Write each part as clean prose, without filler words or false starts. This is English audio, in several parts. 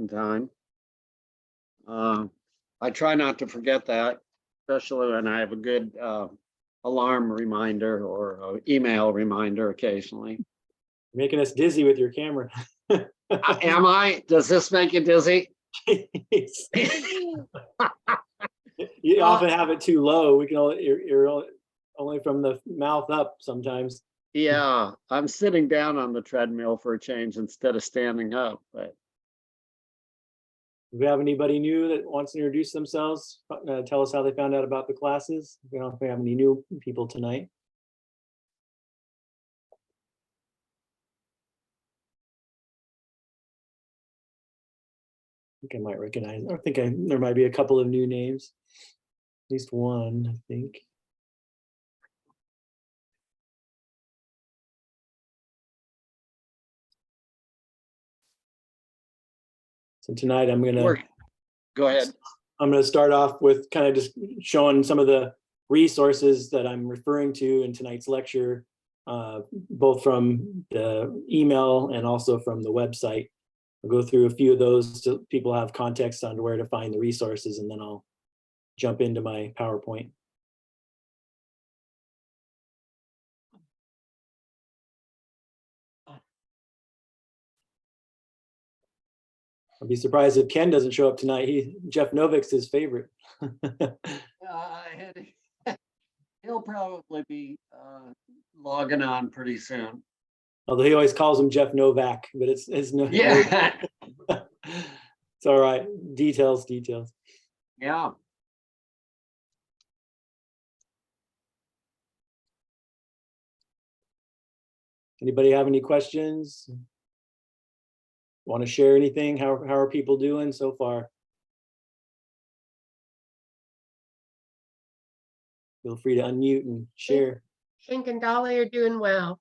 in time. I try not to forget that, especially when I have a good alarm reminder or email reminder occasionally. Making us dizzy with your camera. Am I? Does this make you dizzy? You often have it too low. We can only, you're only from the mouth up sometimes. Yeah, I'm sitting down on the treadmill for a change instead of standing up. But Do we have anybody new that wants to introduce themselves? Tell us how they found out about the classes. We don't know if we have any new people tonight. I think I might recognize. I think there might be a couple of new names. At least one, I think. So tonight I'm gonna go ahead. I'm gonna start off with kind of just showing some of the resources that I'm referring to in tonight's lecture, both from the email and also from the website. I'll go through a few of those so people have context on where to find the resources, and then I'll jump into my PowerPoint. I'll be surprised if Ken doesn't show up tonight. Jeff Novick's his favorite. He'll probably be logging on pretty soon. Although he always calls him Jeff Novak, but it's no. Yeah. It's all right. Details. Yeah. Anybody have any questions? Want to share anything? How are people doing so far? Feel free to unmute and share. Shink and Dolly are doing well.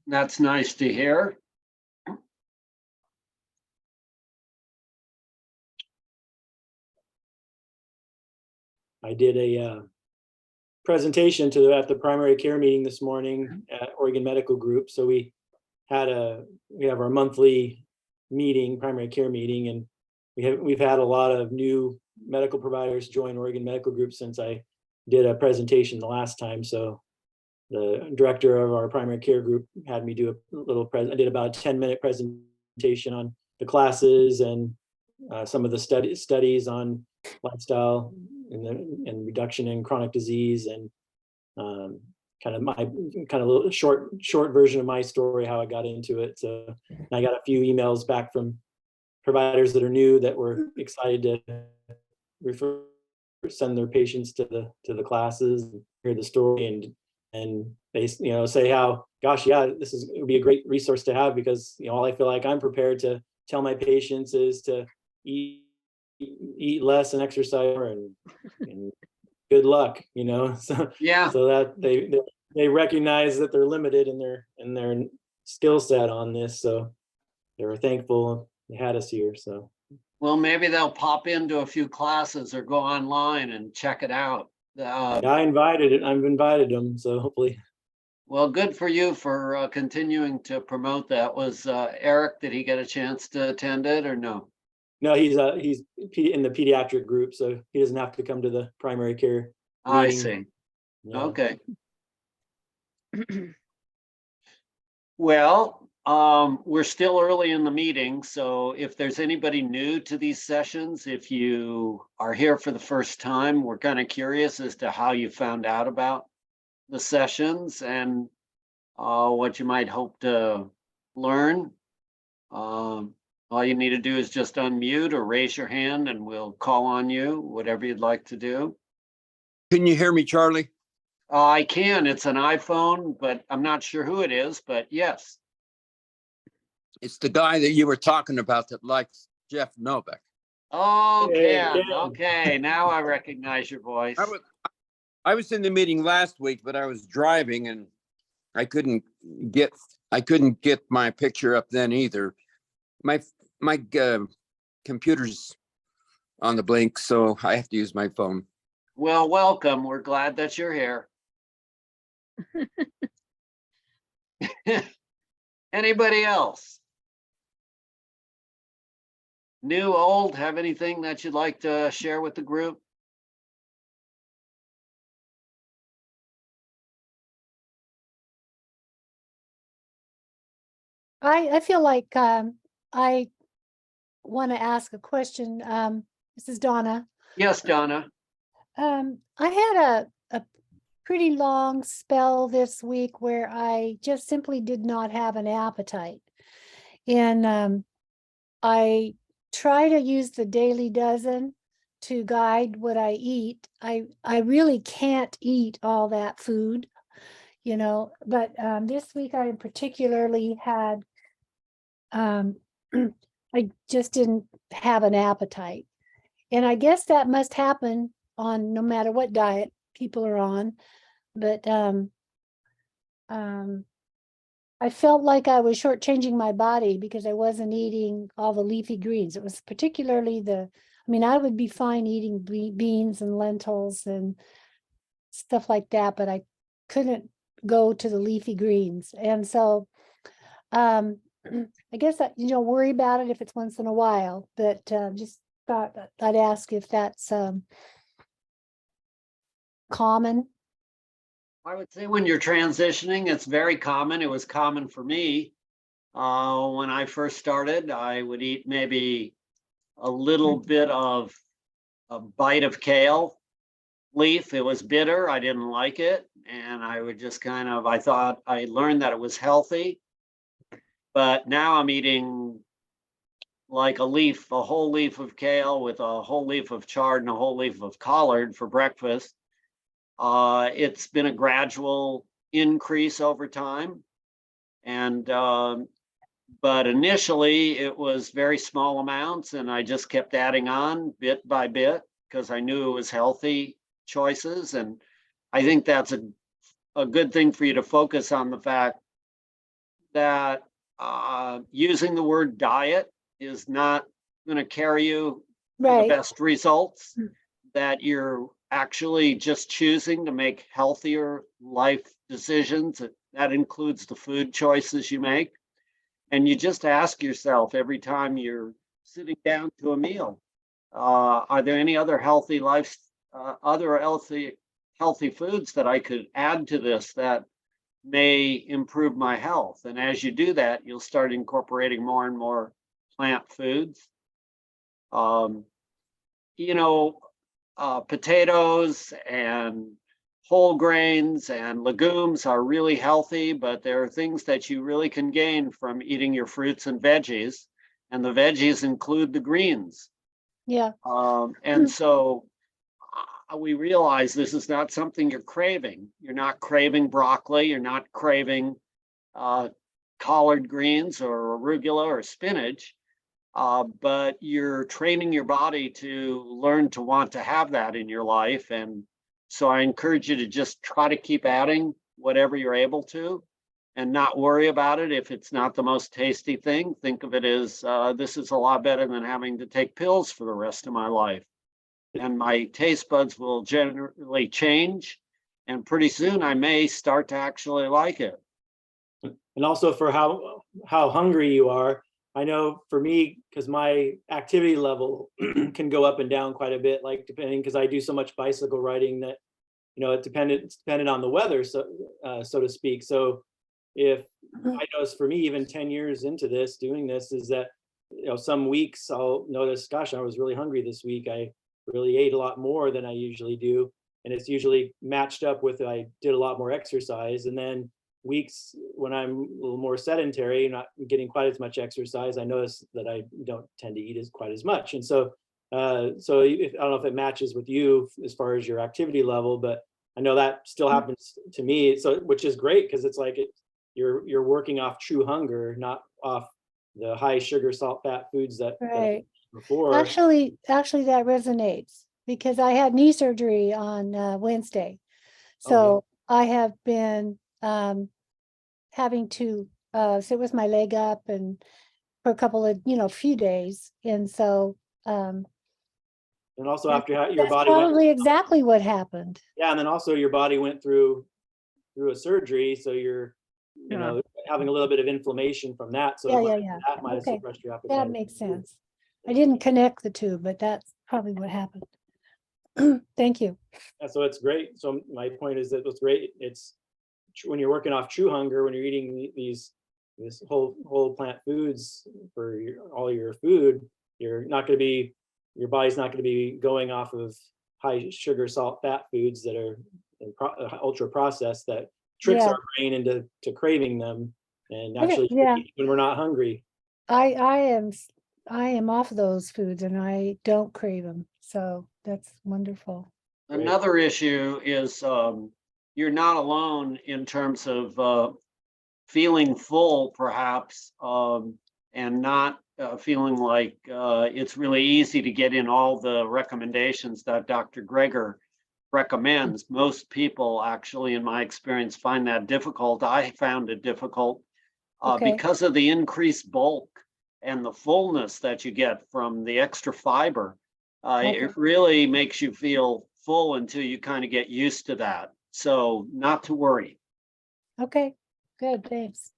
That's nice to hear. I did a presentation at the primary care meeting this morning at Oregon Medical Group. So we have our monthly meeting, primary care meeting, and we've had a lot of new medical providers join Oregon Medical Group since I did a presentation the last time. So the director of our primary care group had me do I did about a 10-minute presentation on the classes and some of the studies on lifestyle and reduction in chronic disease, and kind of a little short version of my story, how I got into it. So I got a few emails back from providers that are new that were excited to send their patients to the classes and hear the story, and they say how, gosh, yeah, it would be a great resource to have, because all I feel like I'm prepared to tell my patients is to eat less and exercise more, and good luck, so yeah, so that they recognize that they're limited in their skill set on this, so they were thankful they had us here. So well, maybe they'll pop into a few classes or go online and check it out. I've invited them, so hopefully. Well, good for you for continuing to promote that. Was Eric, did he get a chance to attend it or no? No, he's in the pediatric group, so he doesn't have to come to the primary care meeting. I see. Yeah. Okay. Well, we're still early in the meeting, so if there's anybody new to these sessions, if you are here for the first time, we're kind of curious as to how you found out about the sessions and what you might hope to learn. All you need to do is just unmute or raise your hand and we'll call on you, whatever you'd like to do. Can you hear me, Charlie? I can. It's an iPhone, but I'm not sure who it is, but yes. It's the guy that you were talking about that likes Jeff Novak. Oh, Ken. Ken. Okay, now I recognize your voice. I was in the meeting last week, but I was driving and I couldn't get my picture up then either. My computer's on the blink, so I have to use my phone. Well, welcome. We're glad that you're here. Anybody else? New, old, have anything that you'd like to share with the group? I feel like I want to ask a question. This is Donna. Yes, Donna. I had a pretty long spell this week where I just simply did not have an appetite. And I try to use the daily dozen to guide what I eat. I really can't eat all that food, but this week I particularly had I just didn't have an appetite. And I guess that must happen on no matter what diet people are on. But I felt like I was shortchanging my body because I wasn't eating all the leafy greens. It was particularly I would be fine eating beans and lentils and stuff like that, but I couldn't go to the leafy greens. And so I guess that, worry about it if it's once in a while, but just thought that I'd ask if that's common. I would say when you're transitioning, it's very common. It was common for me. When I first started, I would eat maybe a little bit of a bite of kale leaf. It was bitter. I didn't like it. And I would just I learned that it was healthy. But now I'm eating like a whole leaf of kale with a whole leaf of chard and a whole leaf of collard for breakfast. It's been a gradual increase over time. And, but initially it was very small amounts and I just kept adding on bit by bit because I knew it was healthy choices. And I think that's a good thing for you to focus on the fact that using the word diet is not going to carry you to the Right. best results, that you're actually just choosing to make healthier life decisions. That includes the food choices you make. And you just ask yourself every time you're sitting down to a meal, are there any other healthy healthy foods that I could add to this that may improve my health? And as you do that, you'll start incorporating more and more plant foods. Um, potatoes and whole grains and legumes are really healthy, but there are things that you really can gain from eating your fruits and veggies. And the veggies include the greens. Yeah. And so we realize this is not something you're craving. You're not craving broccoli. You're not craving collard greens or arugula or spinach. But you're training your body to learn to want to have that in your life. And so I encourage you to just try to keep adding whatever you're able to and not worry about it if it's not the most tasty thing. Think of it as this is a lot better than having to take pills for the rest of my life. And my taste buds will generally change. And pretty soon I may start to actually like it. And also for how hungry you are. I know for me, because my activity level can go up and down quite a bit, like depending, because I do so much bicycle riding that, it's dependent on the weather, so to speak. So if I notice for me, even 10 years into this, doing this, is that, some weeks I'll notice, gosh, I was really hungry this week. I really ate a lot more than I usually do. And it's usually matched up with I did a lot more exercise. And then weeks when I'm a little more sedentary, not getting quite as much exercise, I notice that I don't tend to eat quite as much. And so, I don't know if it matches with you as far as your activity level, but I know that still happens to me. So, which is great because it's like you're working off true hunger, not off the high sugar, salt, fat foods that Right. before. Actually, that resonates because I had knee surgery on Wednesday. So I have been having to sit with my leg up and for a couple of, few days. And so And also after your that's body went, probably exactly what happened. yeah, and then also your body went through a surgery, so you're having a little bit of inflammation from that. So Yeah. that might have Okay. suppressed your appetite. That makes sense. I didn't connect the two, but that's probably what happened. Thank you. So it's great. So my point is that what's great, it's when you're working off true hunger, when you're eating this whole plant foods for all your food, you're not going to be, your body's not going to be going off of high sugar, salt, fat foods that are ultra processed that tricks Yeah. our brain into craving them and I don't- actually yeah. eat when we're not hungry. I am off those foods and I don't crave them. So that's wonderful. Right. Another issue is you're not alone in terms of feeling full, perhaps, and not feeling like it's really easy to get in all the recommendations that Dr. Greger recommends. Most people, actually, in my experience, find that difficult. I found it difficult Okay. because of the increased bulk and the fullness that you get from the extra fiber. Okay. It really makes you feel full until you kind of get used to that. So not to worry. Okay, good, thanks.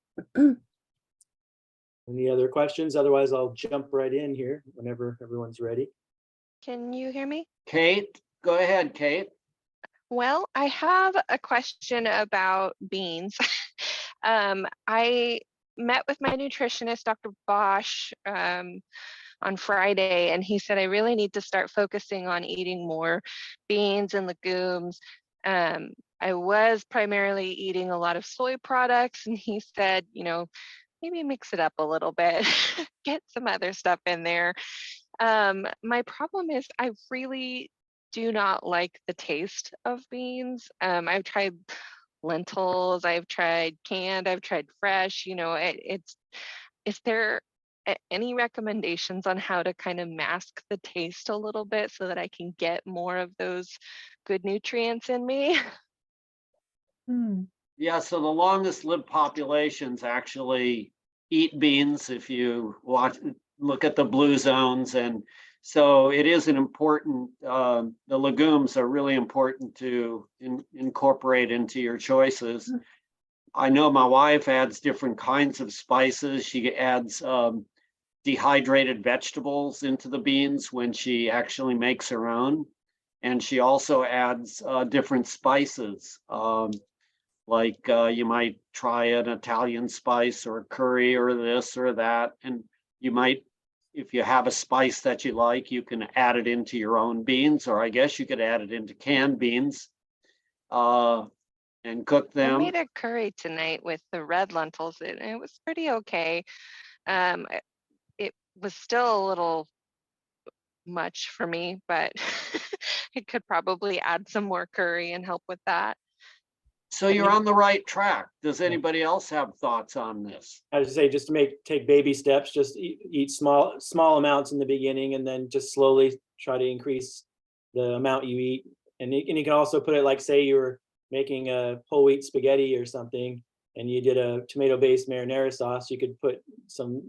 Any other questions? Otherwise, I'll jump right in here whenever everyone's ready. Can you hear me? Kate, go ahead, Kate. Well, I have a question about beans. I met with my nutritionist, Dr. Bosch, on Friday, and he said I really need to start focusing on eating more beans and legumes. I was primarily eating a lot of soy products, and he said, maybe mix it up a little bit, get some other stuff in there. My problem is I really do not like the taste of beans. I've tried lentils, I've tried canned, I've tried fresh. Is there any recommendations on how to kind of mask the taste a little bit so that I can get more of those good nutrients in me? Hmm, Yeah, so the longest lived populations actually eat beans if you look at the blue zones. And so it is an important, the legumes are really important to incorporate into your choices. I know my wife adds different kinds of spices. She adds dehydrated vegetables into the beans when she actually makes her own. And she also adds different spices. Like you might try an Italian spice or a curry or this or that. And you might, if you have a spice that you like, you can add it into your own beans, or I guess you could add it into canned beans and cook I them. made a curry tonight with the red lentils, and it was pretty okay. It was still a little much for me, but I could probably add some more curry and help with that. So you're on the right track. Does anybody else have thoughts on this? I would say just to take baby steps, just eat small amounts in the beginning, and then just slowly try to increase the amount you eat. And you can also put it like, say you were making a whole wheat spaghetti or something, and you did a tomato-based marinara sauce. You could put some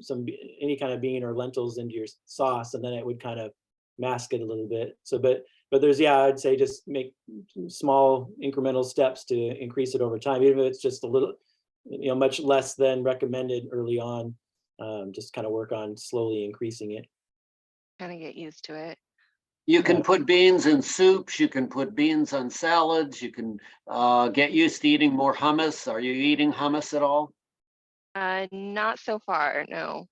any kind of bean or lentils into your sauce, and then it would kind of mask it a little bit. So, but there's, I'd say just make small incremental steps to increase it over time, even if it's just a little, much less than recommended early on. Just kind of work on slowly increasing it. Kind of get used to it. You can put beans in soups. You can put beans on salads. You can get used to eating more hummus. Are you eating hummus at all? Not so far, no.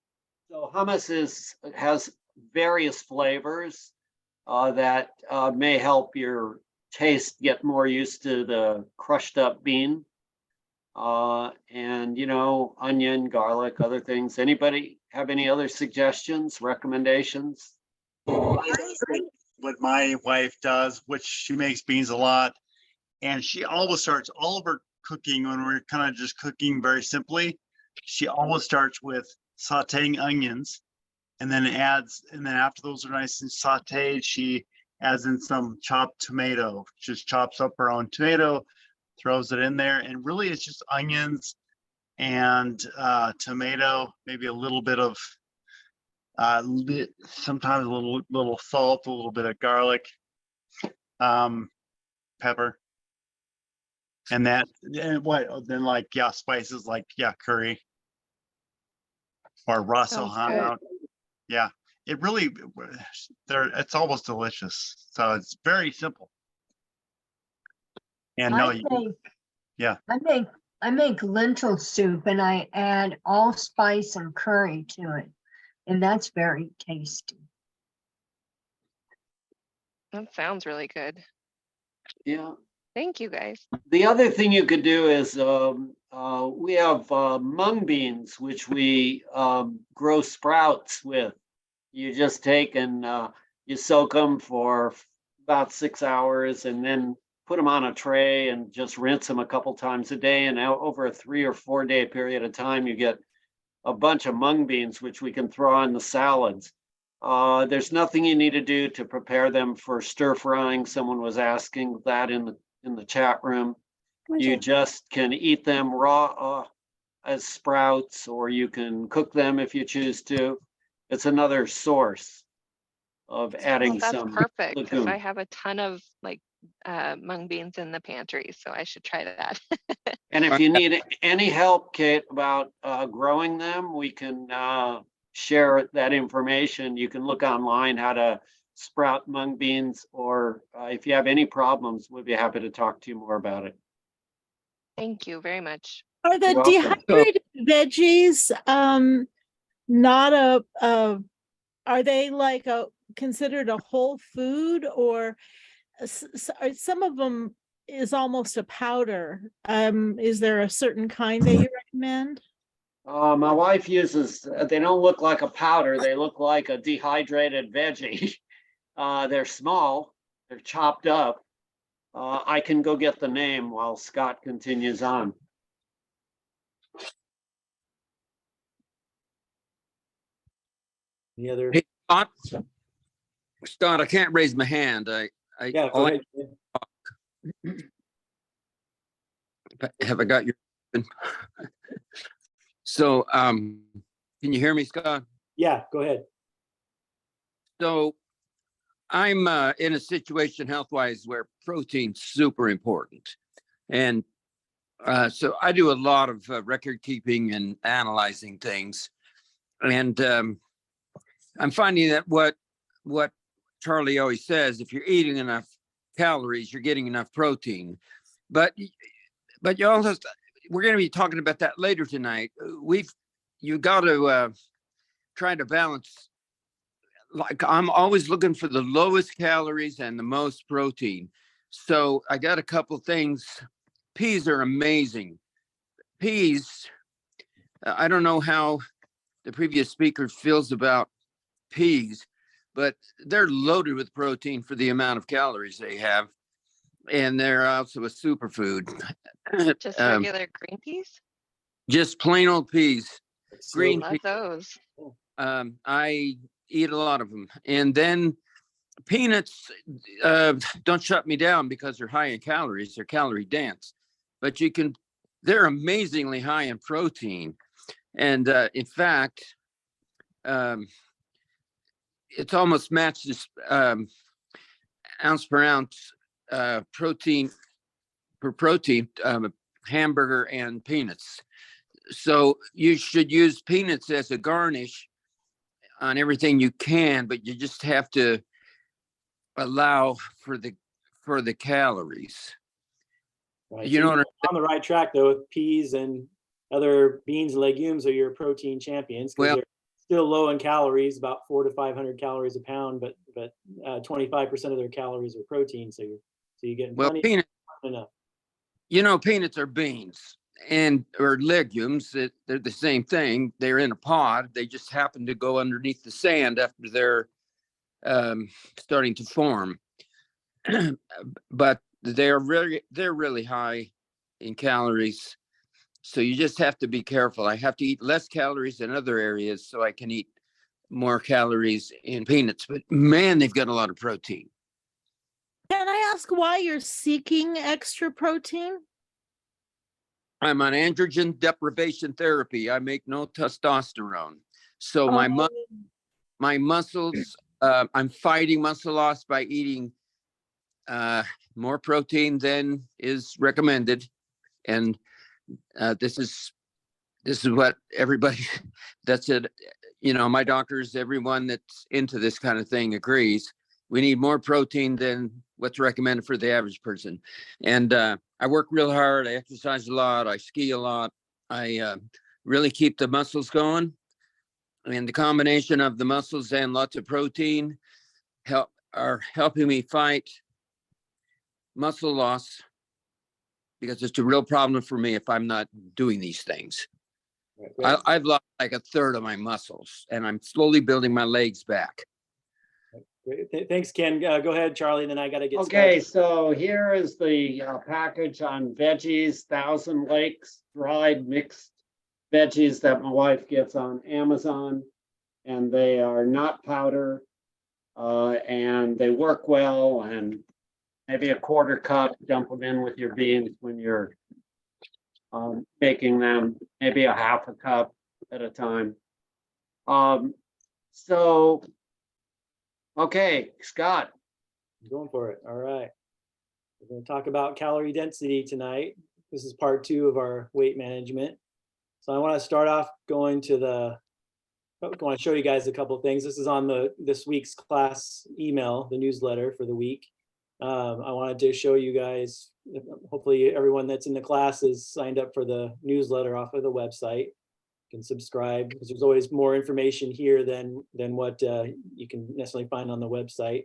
So hummus has various flavors that may help your taste get more used to the crushed up bean. And onion, garlic, other things. Anybody have any other suggestions, recommendations? What my wife does, which she makes beans a lot, and she always starts all of her cooking when we're kind of just cooking very simply. She always starts with sauteing onions, and then after those are nice and sauteed, she adds in some chopped tomato. Just chops up her own tomato, throws it in there, and really it's just onions and tomato, maybe a little bit of sometimes a little salt, a little bit of garlic, pepper, and spices like curry or ras Sounds el hanout. Yeah, it really, it's almost delicious. So it's very simple. And no, yeah. I make lentil soup and I add allspice and curry to it. And that's very tasty. That sounds really good. Yeah. Thank you, guys. The other thing you could do is we have mung beans, which we grow sprouts with. You just take and you soak them for about 6 hours and then put them on a tray and just rinse them a couple times a day. And over a 3 or 4 day period of time, you get a bunch of mung beans, which we can throw on the salads. There's nothing you need to do to prepare them for stir frying. Someone was asking that in the chat room. You just can eat them raw as sprouts, or you can cook them if you choose to. It's another source of adding Well, that's some perfect because I legume. have a ton of like mung beans in the pantry, so I should try that. And if you need any help, Kate, about growing them, we can share that information. You can look online how to sprout mung beans, or if you have any problems, we'd be happy to talk to you more about it. Thank you very much. Are the You're welcome. dehydrated veggies not are they like considered a whole food, or are some of them is almost a powder? Is there a certain kind that you recommend? My wife uses, they don't look like a powder, they look like a dehydrated veggie. They're small, they're chopped up. I can go get the name while Scott continues on. Any other? Hey, Scott, I can't raise my hand. Yeah, go ahead. Have I got your? So, can you hear me, Scott? Yeah, go ahead. So I'm in a situation health-wise where protein's super important. And so I do a lot of record keeping and analyzing things. And I'm finding that what Charlie always says, if you're eating enough calories, you're getting enough protein. But you also, we're going to be talking about that later tonight. You got to try to balance. Like I'm always looking for the lowest calories and the most protein. So I got a couple things. Peas are amazing. Peas, I don't know how the previous speaker feels about peas, but they're loaded with protein for the amount of calories they have. And they're also a superfood. Just regular green peas? Just plain old peas. Green Love peas. those. I eat a lot of them. And then peanuts don't shut me down because they're high in calories. They're calorie dense, but they're amazingly high in protein. And in fact, it's almost matched this ounce per ounce protein per protein, hamburger and peanuts. So you should use peanuts as a garnish on everything you can, but you just have to allow for the calories. Right. You So know, you're on the right track though, with peas and other beans and legumes are your protein champions, because Well, they're still low in calories, about 400 to 500 calories a pound, but 25% of their calories are protein. So you're getting well, plenty enough. peanuts are beans or legumes. They're the same thing. They're in a pod. They just happen to go underneath the sand after they're starting to form. But they're really high in calories. So you just have to be careful. I have to eat less calories in other areas so I can eat more calories in peanuts. But man, they've got a lot of protein. Can I ask why you're seeking extra protein? I'm on androgen deprivation therapy. I make no testosterone. So my muscles, I'm fighting muscle loss by eating more protein than is recommended. And this is what everybody, that's it. you know, my doctors, everyone that's into this kind of thing agrees. We need more protein than what's recommended for the average person. And I work real hard. I exercise a lot. I ski a lot. I really keep the muscles going. And the combination of the muscles and lots of protein are helping me fight muscle loss, because it's a real problem for me if I'm not doing these things. Right, I've lost like a third of my muscles, and I'm slowly building my legs back. great. Thanks, Ken. Go ahead, Charlie, and then I got to get Okay, started. so here is the package on veggies, Thousand Lakes dried mixed veggies that my wife gets on Amazon. And they are not powder, and they work well, and maybe a quarter cup, dump them in with your beans when you're making them, maybe a half a cup at a time. So, okay, Scott. I'm going for it. All right. We're going to talk about calorie density tonight. This is part 2 of our weight management. So I want to start off going to I want to show you guys a couple of things. This is on this week's class email, the newsletter for the week. I wanted to show you guys, hopefully everyone that's in the class is signed up for the newsletter off of the website. You can subscribe, because there's always more information here than what you can necessarily find on the website.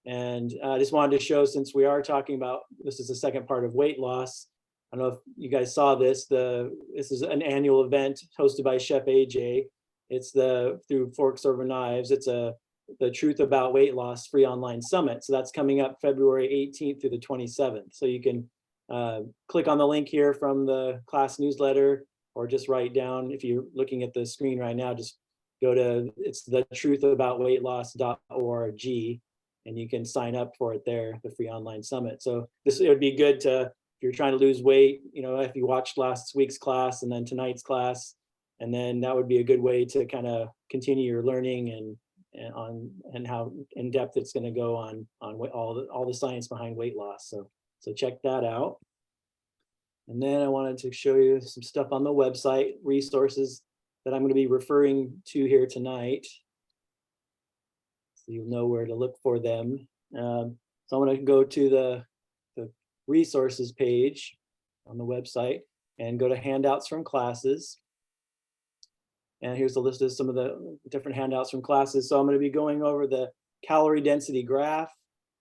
And I just wanted to show, since we are talking about, this is the second part of weight loss. I don't know if you guys saw this. This is an annual event hosted by Chef AJ. It's through Forks Over Knives. It's the Truth About Weight Loss free online summit. So that's coming up February 18th through the 27th. So you can click on the link here from the class newsletter, or just write down, if you're looking at the screen right now, just go to, it's the truthaboutweightloss.org, and you can sign up for it there, the free online summit. So it would be good to, if you're trying to lose weight, you know, if you watched last week's class and then tonight's class, and then that would be a good way to kind of continue your learning and how in depth it's going to go on all the science behind weight loss. So check that out. And then I wanted to show you some stuff on the website, resources that I'm going to be referring to here tonight, so you'll know where to look for them. So I'm going to go to the resources page on the website and go to handouts from classes. And here's a list of some of the different handouts from classes. So I'm going to be going over the calorie density graph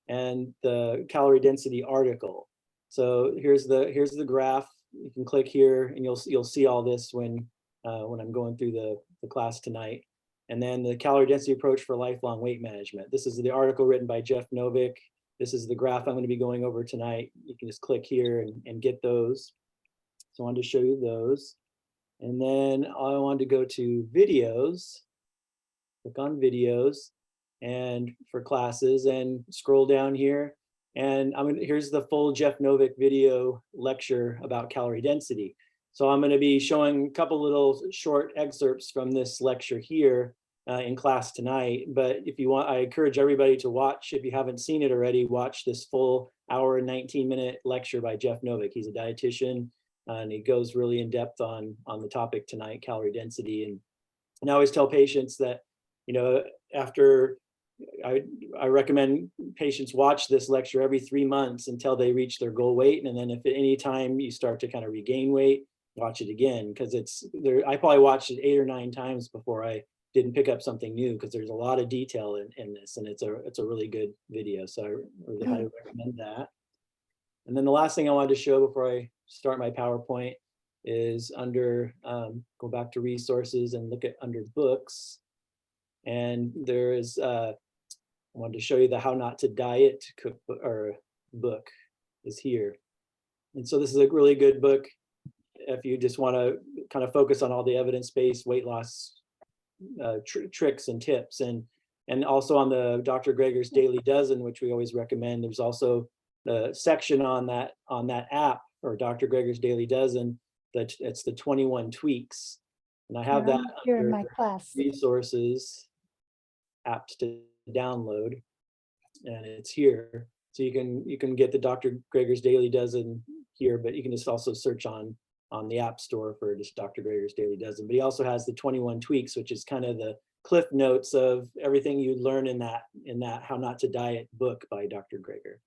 and the calorie density article. So here's the graph. You can click here and you'll see all this when I'm going through the class tonight. And then the calorie density approach for lifelong weight management. This is the article written by Jeff Novick. This is the graph I'm going to be going over tonight. You can just click here and get those. So I wanted to show you those. And then I wanted to go to videos, click on videos, and for classes, and scroll down here. And here's the full Jeff Novick video lecture about calorie density. So I'm going to be showing a couple little short excerpts from this lecture here in class tonight. But if you want, I encourage everybody to watch, if you haven't seen it already, watch this full hour and 19-minute lecture by Jeff Novick. He's a dietitian. And he goes really in depth on the topic tonight, calorie density. And I always tell patients that, you know, after I recommend patients watch this lecture every 3 months until they reach their goal weight. And then if at any time you start to kind of regain weight, watch it again, because I probably watched it 8 or 9 times before I didn't pick up something new, because there's a lot of detail in this, and it's a really good video. So I really highly recommend that. And then the last thing I wanted to show before I start my PowerPoint is under, go back to resources and look at under books. And there is, I wanted to show you the How Not to Diet cookbook, or book is here. And so this is a really good book if you just want to kind of focus on all the evidence-based weight loss tricks and tips. And also on the Dr. Greger's Daily Dozen, which we always recommend, there's also the section on that app, or Dr. Greger's Daily Dozen, that it's the 21 tweaks. And I have that here in under my class. resources, apps to download, and it's here. So you can get the Dr. Greger's Daily Dozen here, but you can just also search on the App Store for just Dr. Greger's Daily Dozen. But he also has the 21 tweaks, which is kind of cliff notes of everything you'd learn in that How Not to Diet book by Dr. Greger.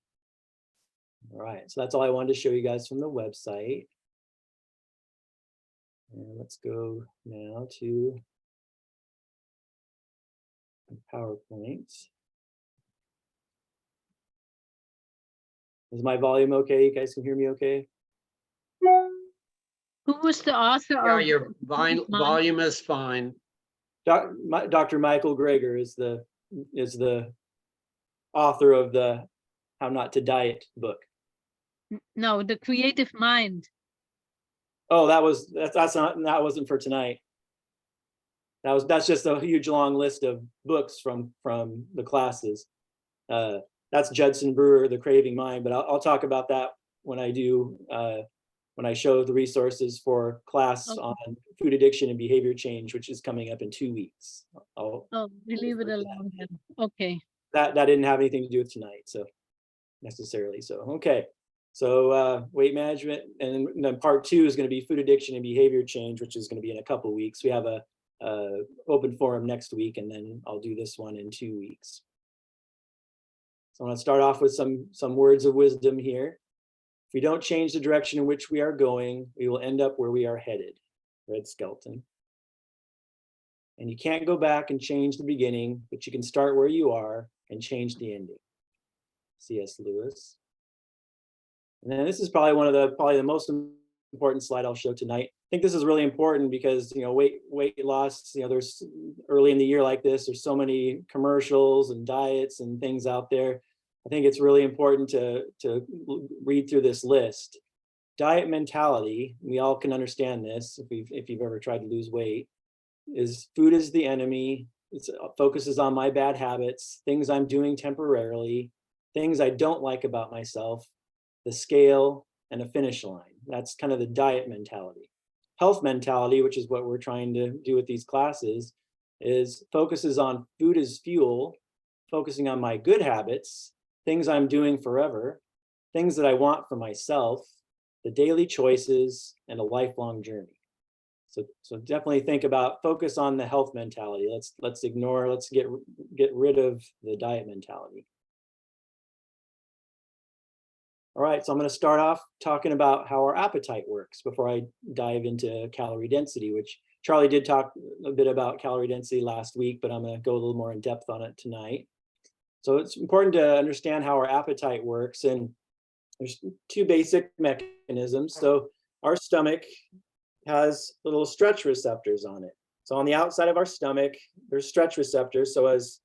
All right, so that's all I wanted to show you guys from the website. And let's go now to PowerPoint. Is my volume okay? You guys can hear me okay? Who was the author Yeah, of? your Mind? volume is fine. Dr. Michael Greger is the author of the How Not to Diet book. No, The Creative Mind. Oh, that wasn't for tonight. That's just a huge long list of books from the classes. That's Judson Brewer, The Craving Mind, but I'll talk about that when I do when I show the resources for class Okay. on food addiction and behavior change, which is coming up in 2 weeks. Oh, we leave it alone then. Okay. That didn't have anything to do with tonight, so necessarily. So okay. So weight management, and then part 2 is going to be food addiction and behavior change, which is going to be in a couple weeks. We have a open forum next week, and then I'll do this one in 2 weeks. So I want to start off with some words of wisdom here. If we don't change the direction in which we are going, we will end up where we are headed. Red Skelton. And you can't go back and change the beginning, but you can start where you are and change the ending. C.S. Lewis. And then this is probably the most important slide I'll show tonight. I think this is really important because, you know, weight loss, you know, there's early in the year like this, there's so many commercials and diets and things out there. I think it's really important to read through this list. Diet mentality, we all can understand this if you've ever tried to lose weight, is food is the enemy. It focuses on my bad habits, things I'm doing temporarily, things I don't like about myself, the scale, and a finish line. That's kind of the diet mentality. Health mentality, which is what we're trying to do with these classes, focuses on food as fuel, focusing on my good habits, things I'm doing forever, things that I want for myself, the daily choices, and a lifelong journey. So definitely think about, focus on the health mentality. Let's get rid of the diet mentality. All right, so I'm going to start off talking about how our appetite works before I dive into calorie density, which Charlie did talk a bit about calorie density last week, but I'm going to go a little more in depth on it tonight. So it's important to understand how our appetite works, and there's 2 basic mechanisms. So our stomach has little stretch receptors on it. So on the outside of our stomach, there's stretch receptors. So as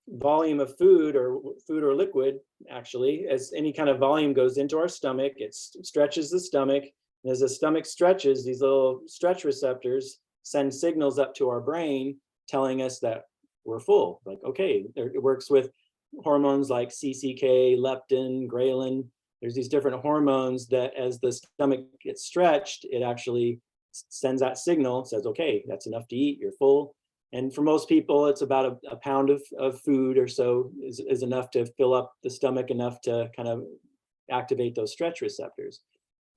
volume of food or liquid, actually, as any kind of volume goes into our stomach, it stretches the stomach. And as the stomach stretches, these little stretch receptors send signals up to our brain telling us that we're full. Like, okay, it works with hormones like CCK, leptin, ghrelin. There's these different hormones that as the stomach gets stretched, it actually sends that signal, says, okay, that's enough to eat, you're full. And for most people, it's about a pound of food or so is enough to fill up the stomach, enough to kind of activate those stretch receptors.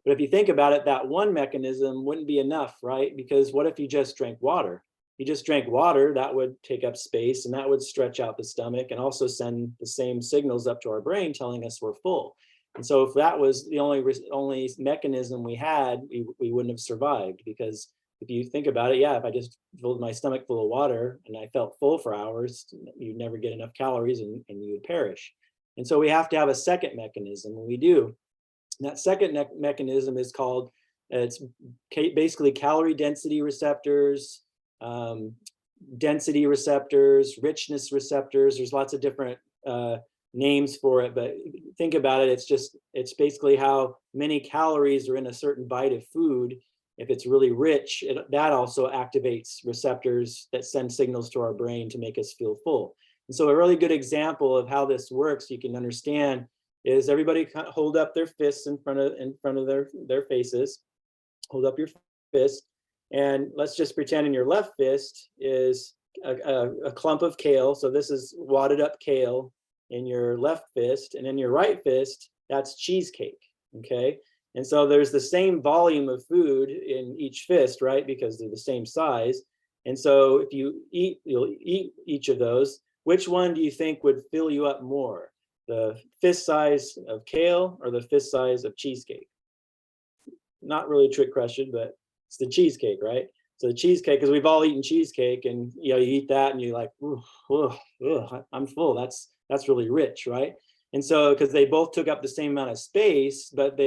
But if you think about it, that one mechanism wouldn't be enough, right? Because what if you just drank water? You just drank water, that would take up space and that would stretch out the stomach and also send the same signals up to our brain telling us we're full. And so if that was the only mechanism we had, we wouldn't have survived, because if you think about it, yeah, if I just filled my stomach full of water and I felt full for hours, you'd never get enough calories and you would perish. And so we have to have a second mechanism, and we do. And that second mechanism is called, it's basically calorie density receptors, density receptors, richness receptors. There's lots of different names for it, but think about it, it's basically how many calories are in a certain bite of food. If it's really rich, that also activates receptors that send signals to our brain to make us feel full. And so a really good example of how this works, you can understand, is everybody kind of hold up their fists in front of their faces. Hold up your fist, and let's just pretend in your left fist is a clump of kale. So this is wadded up kale in your left fist, and in your right fist, that's cheesecake, okay? And so there's the same volume of food in each fist, right? Because they're the same size. And so if you'll eat each of those, which one do you think would fill you up more? The fist size of kale or the fist size of cheesecake? Not really a trick question, but it's the cheesecake, right? So the cheesecake, because we've all eaten cheesecake, and you eat that and you're like, I'm full. That's really rich, right? And so because they both took up the same amount of space, but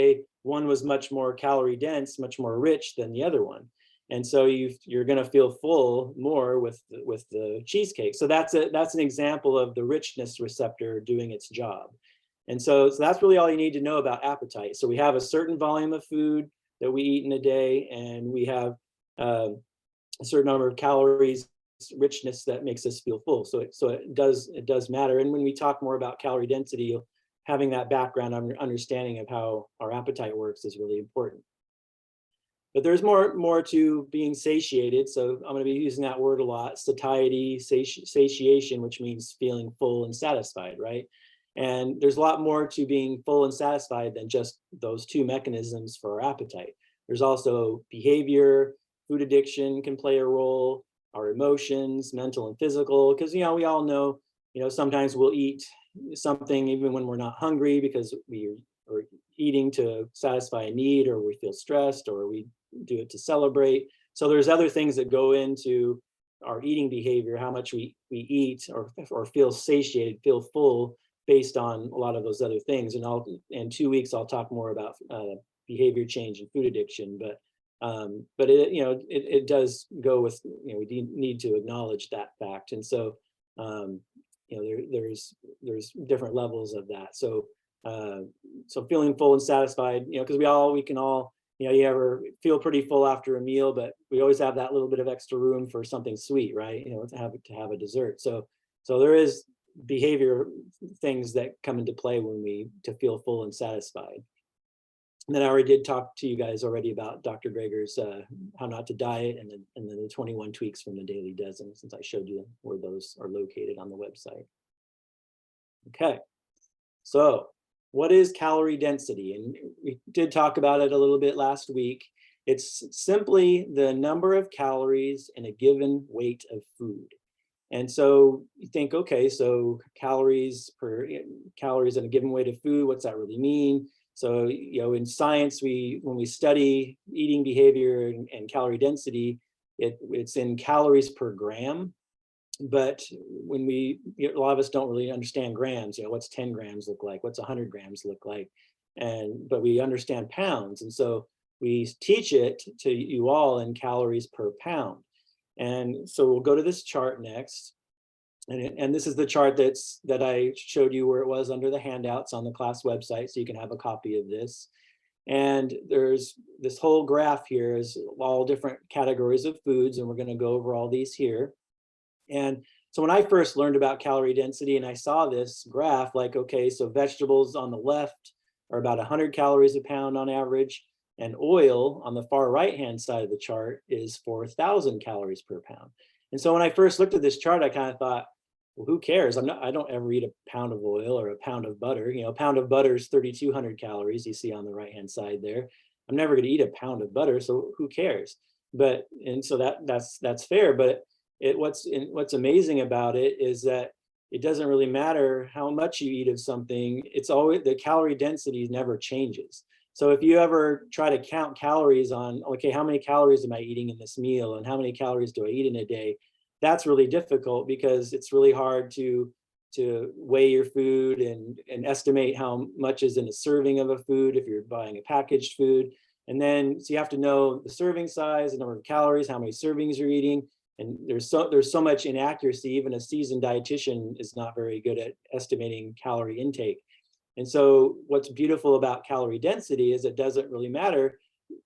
one was much more calorie dense, much more rich than the other one. And so you're going to feel full more with the cheesecake. So that's an example of the richness receptor doing its job. And so that's really all you need to know about appetite. So we have a certain volume of food that we eat in a day, and we have a certain number of calories, richness that makes us feel full. So it does matter. And when we talk more about calorie density, having that background understanding of how our appetite works is really important. But there's more to being satiated. So I'm going to be using that word a lot: satiety, satiation, which means feeling full and satisfied, right? And there's a lot more to being full and satisfied than just those two mechanisms for our appetite. There's also behavior, food addiction can play a role, our emotions, mental and physical, because we all know, sometimes we'll eat something even when we're not hungry because we are eating to satisfy a need, or we feel stressed, or we do it to celebrate. So there's other things that go into our eating behavior, how much we eat or feel satiated, feel full, based on a lot of those other things. And in 2 weeks, I'll talk more about behavior change and food addiction. But it does go with, we need to acknowledge that fact. And so there's different levels of that. So feeling full and satisfied, because we can all, you ever feel pretty full after a meal, but we always have that little bit of extra room for something sweet, right? To have a dessert. So there is behavior things that come into play to feel full and satisfied. And then I already did talk to you guys already about Dr. Greger's How Not to Diet, and then the 21 tweaks from the Daily Dozen, since I showed you where those are located on the website. Okay, so what is calorie density? And we did talk about it a little bit last week. It's simply the number of calories in a given weight of food. And so you think, okay, so calories in a given weight of food, what's that really mean? So, in science, when we study eating behavior and calorie density, it's in calories per gram. But when a lot of us don't really understand grams, what's 10 grams look like? What's 100 grams look like? But we understand pounds. And so we teach it to you all in calories per pound. And so we'll go to this chart next. And this is the chart that I showed you where it was under the handouts on the class website, so you can have a copy of this. And there's this whole graph here is all different categories of foods, and we're going to go over all these here. And so when I first learned about calorie density and I saw this graph, like, okay, so vegetables on the left are about 100 calories a pound on average, and oil on the far right-hand side of the chart is 4,000 calories per pound. And so when I first looked at this chart, I kind of thought, well, who cares? I don't ever eat a pound of oil or a pound of butter. A pound of butter is 3,200 calories. You see on the right-hand side there. I'm never going to eat a pound of butter, so who cares? And so that's fair. But what's amazing about it is that it doesn't really matter how much you eat of something. It's always, the calorie density never changes. So if you ever try to count calories on, okay, how many calories am I eating in this meal, and how many calories do I eat in a day? That's really difficult, because it's really hard to weigh your food and estimate how much is in a serving of a food if you're buying a packaged food. And then, so you have to know the serving size, the number of calories, how many servings you're eating. And there's so much inaccuracy. Even a seasoned dietitian is not very good at estimating calorie intake. And so what's beautiful about calorie density is it doesn't really matter.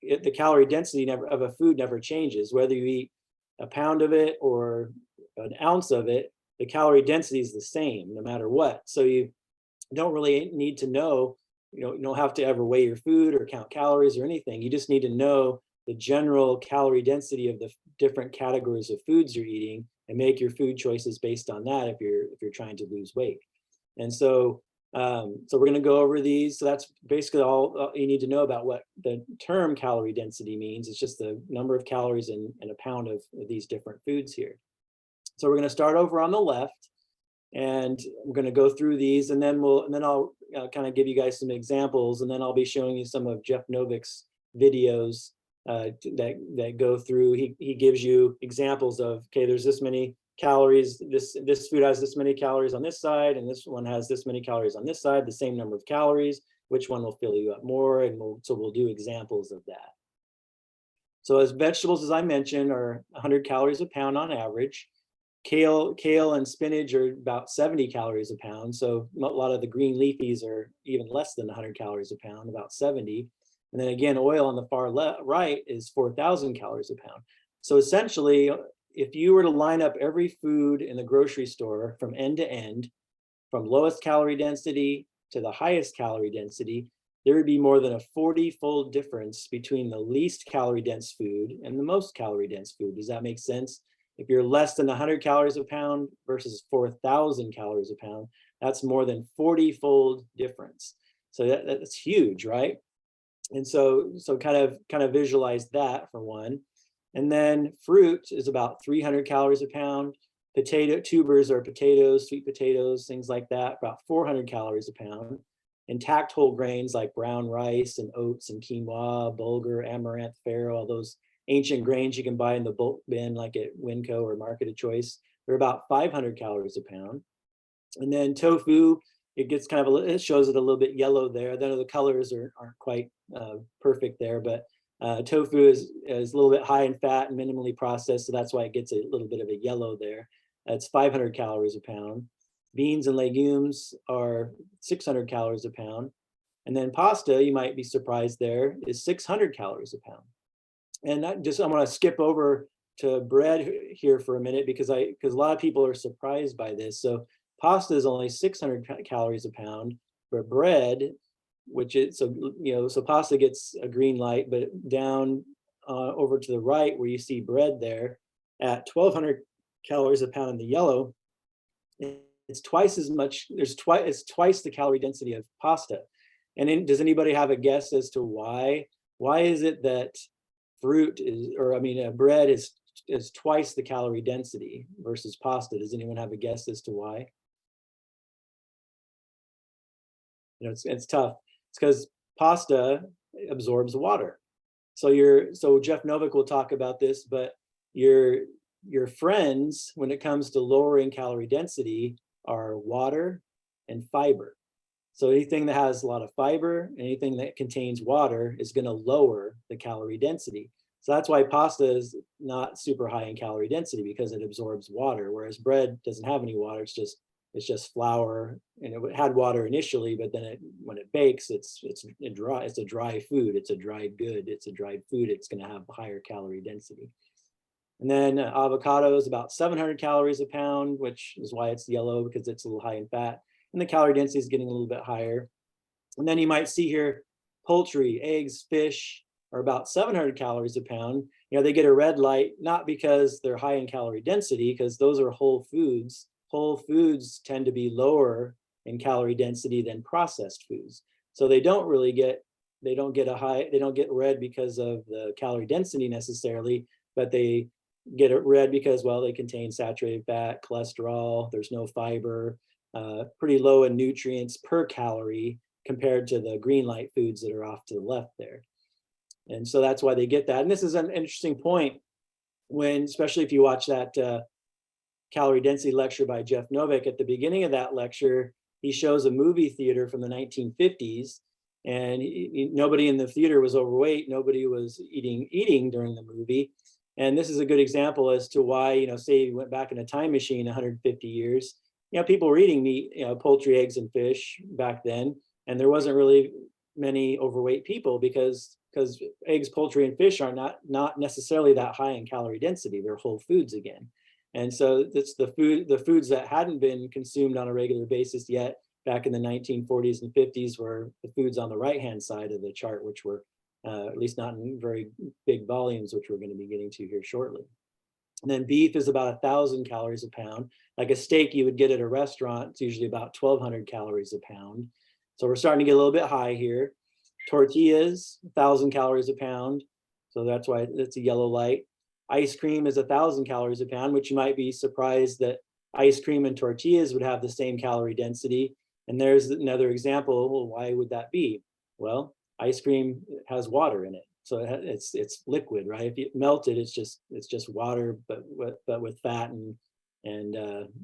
The calorie density of a food never changes. Whether you eat a pound of it or an ounce of it, the calorie density is the same no matter what. So you don't really need to know, you don't have to ever weigh your food or count calories or anything. You just need to know the general calorie density of the different categories of foods you're eating, and make your food choices based on that if you're trying to lose weight. And so So we're going to go over these. So that's basically all you need to know about what the term calorie density means. It's just the number of calories in a pound of these different foods here. So we're going to start over on the left, and I'm going to go through these, and then I'll kind of give you guys some examples, and then I'll be showing you some of Jeff Novick's videos that go through. He gives you examples of, okay, there's this many calories, this food has this many calories on this side, and this one has this many calories on this side, the same number of calories, which one will fill you up more, and we'll do examples of that. So as vegetables, as I mentioned, are 100 calories a pound on average. Kale and spinach are about 70 calories a pound. So a lot of the green leafies are even less than 100 calories a pound, about 70. And then again, oil on the far right is 4,000 calories a pound. So essentially, if you were to line up every food in the grocery store from end to end, from lowest calorie density to the highest calorie density, there would be more than a 40-fold difference between the least calorie dense food and the most calorie dense food. Does that make sense? If you're less than 100 calories a pound versus 4,000 calories a pound, that's more than 40-fold difference. So that's huge, right? And so kind of visualize that for one. And then fruit is about 300 calories a pound. Potato tubers are potatoes, sweet potatoes, things like that, about 400 calories a pound. Intact whole grains like brown rice and oats and quinoa, bulgur, amaranth, farro, all those ancient grains you can buy in the bulk bin like at Winco or Market of Choice, they're about 500 calories a pound. And then tofu, it gets kind of it shows it a little bit yellow there. Then the colors aren't quite perfect there, but tofu is a little bit high in fat and minimally processed, so that's why it gets a little bit of a yellow there. It's 500 calories a pound. Beans and legumes are 600 calories a pound. And then pasta, you might be surprised there, is 600 calories a pound. And I'm going to skip over to bread here for a minute because a lot of people are surprised by this. So pasta is only 600 calories a pound, but bread, which is so pasta gets a green light, but down over to the right where you see bread there at 1,200 calories a pound in the yellow, it's twice as much. It's twice the calorie density of pasta. And does anybody have a guess as to why? Why is it that bread is twice the calorie density versus pasta? Does anyone have a guess as to why? It's tough. It's because pasta absorbs water. So Jeff Novick will talk about this, but your friends when it comes to lowering calorie density are water and fiber. So anything that has a lot of fiber, anything that contains water is going to lower the calorie density. So that's why pasta is not super high in calorie density, because it absorbs water, whereas bread doesn't have any water. It's just flour, and it had water initially, but then when it bakes, it's a dry food. It's a dry good. It's a dried food. It's going to have higher calorie density. And then avocado is about 700 calories a pound, which is why it's yellow, because it's a little high in fat. And the calorie density is getting a little bit higher. And then you might see here, poultry, eggs, fish are about 700 calories a pound. They get a red light, not because they're high in calorie density, because those are whole foods. Whole foods tend to be lower in calorie density than processed foods. So they don't get red because of the calorie density necessarily, but they get it red because, well, they contain saturated fat, cholesterol, there's no fiber, pretty low in nutrients per calorie compared to the green light foods that are off to the left there. And so that's why they get that. And this is an interesting point especially if you watch that calorie density lecture by Jeff Novick. At the beginning of that lecture, he shows a movie theater from the 1950s, and nobody in the theater was overweight. Nobody was eating during the movie. And this is a good example as to why, say you went back in a time machine 150 years, people were eating meat, poultry, eggs, and fish back then. And there wasn't really many overweight people because eggs, poultry, and fish are not necessarily that high in calorie density. They're whole foods again. And so it's the foods that hadn't been consumed on a regular basis yet back in the 1940s and 50s were the foods on the right-hand side of the chart, which were at least not in very big volumes, which we're going to be getting to here shortly. And then beef is about 1,000 calories a pound. Like a steak you would get at a restaurant, it's usually about 1,200 calories a pound. So we're starting to get a little bit high here. Tortillas, 1,000 calories a pound. So that's why it's a yellow light. Ice cream is 1,000 calories a pound, which you might be surprised that ice cream and tortillas would have the same calorie density. And there's another example. Well, why would that be? Well, ice cream has water in it, so it's liquid, right? If you melt it, it's just water, but with fat and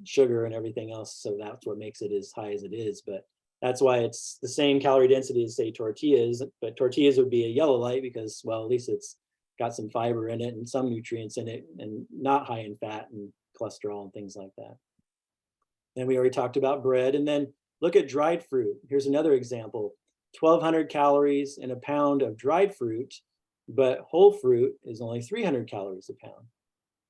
sugar and everything else. So that's what makes it as high as it is. But that's why it's the same calorie density as, say, tortillas. But tortillas would be a yellow light because, well, at least it's got some fiber in it and some nutrients in it, and not high in fat and cholesterol and things like that. And we already talked about bread. And then look at dried fruit. Here's another example. 1,200 calories in a pound of dried fruit, but whole fruit is only 300 calories a pound.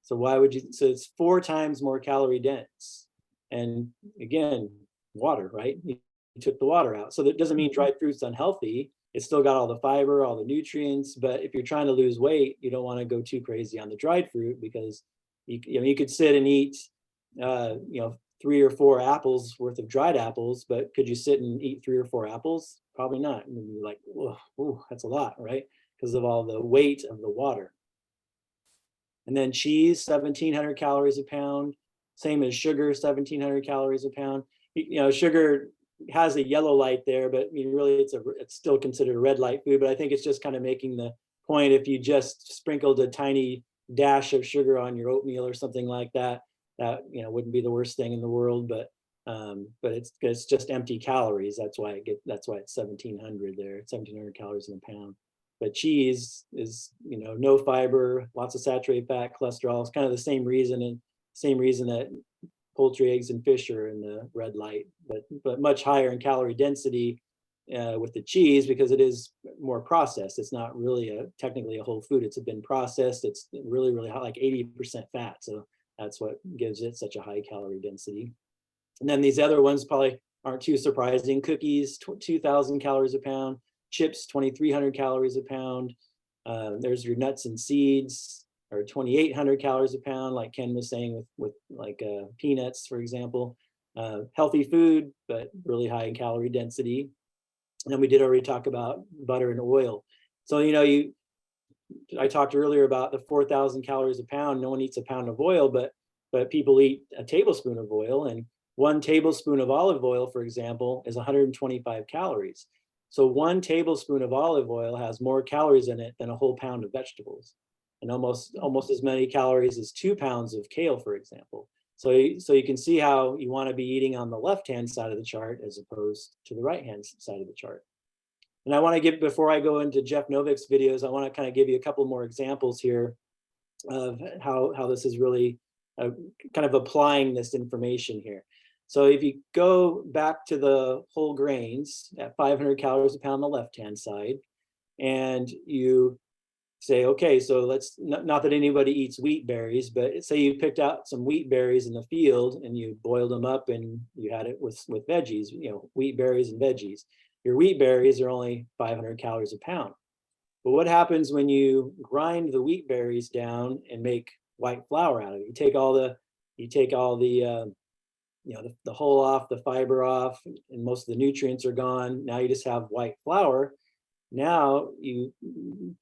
So why would you? So it's 4 times more calorie dense. And again, water, right? You took the water out. So that doesn't mean dried fruit's unhealthy. It's still got all the fiber, all the nutrients. But if you're trying to lose weight, you don't want to go too crazy on the dried fruit, because you could sit and eat 3 or 4 apples worth of dried apples, but could you sit and eat 3 or 4 apples? Probably not. And you're like, oh, that's a lot, right? Because of all the weight of the water. And then cheese, 1,700 calories a pound. Same as sugar, 1,700 calories a pound. Sugar has a yellow light there, but I mean, really, it's still considered a red light food. But I think it's just kind of making the point, if you just sprinkled a tiny dash of sugar on your oatmeal or something like that, that wouldn't be the worst thing in the world. But it's just empty calories. That's why it's 1,700 there, 1,700 calories in a pound. But cheese is, no fiber, lots of saturated fat, cholesterol. It's kind of the same reason that poultry, eggs, and fish are in the red light, but much higher in calorie density with the cheese, because it is more processed. It's not really technically a whole food. It's been processed. It's really, really high, like 80% fat. So that's what gives it such a high calorie density. And then these other ones probably aren't too surprising. Cookies, 2,000 calories a pound. Chips, 2,300 calories a pound. There's your nuts and seeds, or 2,800 calories a pound, like Ken was saying with like peanuts, for example. Healthy food, but really high in calorie density. And then we did already talk about butter and oil. So, I talked earlier about the 4,000 calories a pound. No one eats a pound of oil, but people eat a tablespoon of oil. And 1 tablespoon of olive oil, for example, is 125 calories. So 1 tablespoon of olive oil has more calories in it than a whole pound of vegetables, and almost as many calories as 2 pounds of kale, for example. So you can see how you want to be eating on the left-hand side of the chart as opposed to the right-hand side of the chart. And I want to before I go into Jeff Novick's videos, I want to kind of give you a couple more examples here of how this is really kind of applying this information here. So if you go back to the whole grains at 500 calories a pound on the left-hand side, and you say, okay, so let's, not that anybody eats wheat berries, but say you picked out some wheat berries in the field and you boiled them up and you had it with veggies, wheat berries and veggies. Your wheat berries are only 500 calories a pound. But what happens when you grind the wheat berries down and make white flour out of it? You take all the the hull off, the fiber off, and most of the nutrients are gone. Now you just have white flour. Now you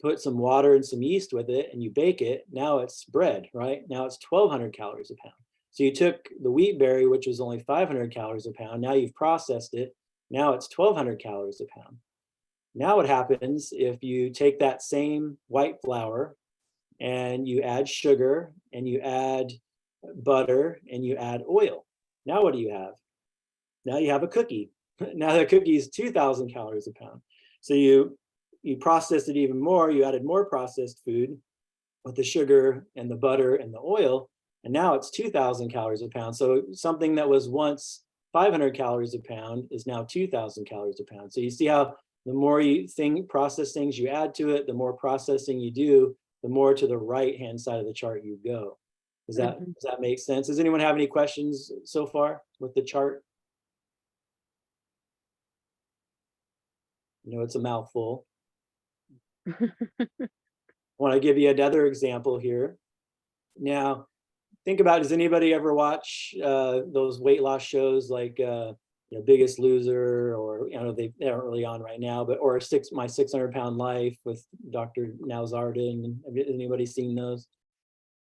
put some water and some yeast with it and you bake it. Now it's bread, right? Now it's 1,200 calories a pound. So you took the wheat berry, which was only 500 calories a pound. Now you've processed it. Now it's 1,200 calories a pound. Now what happens if you take that same white flour and you add sugar and you add butter and you add oil? Now what do you have? Now you have a cookie. Now the cookie is 2,000 calories a pound. So you processed it even more. You added more processed food with the sugar and the butter and the oil, and now it's 2,000 calories a pound. So something that was once 500 calories a pound is now 2,000 calories a pound. So you see how the more you process things you add to it, the more processing you do, the more to the right-hand side of the chart you go. Does that make sense? Does anyone have any questions so far with the chart? It's a mouthful. I want to give you another example here. Now, think about, does anybody ever watch those weight loss shows like Biggest Loser, or they're early on right now, but or My 600 Pound Life with Dr. Nowzaradan? Have anybody seen those?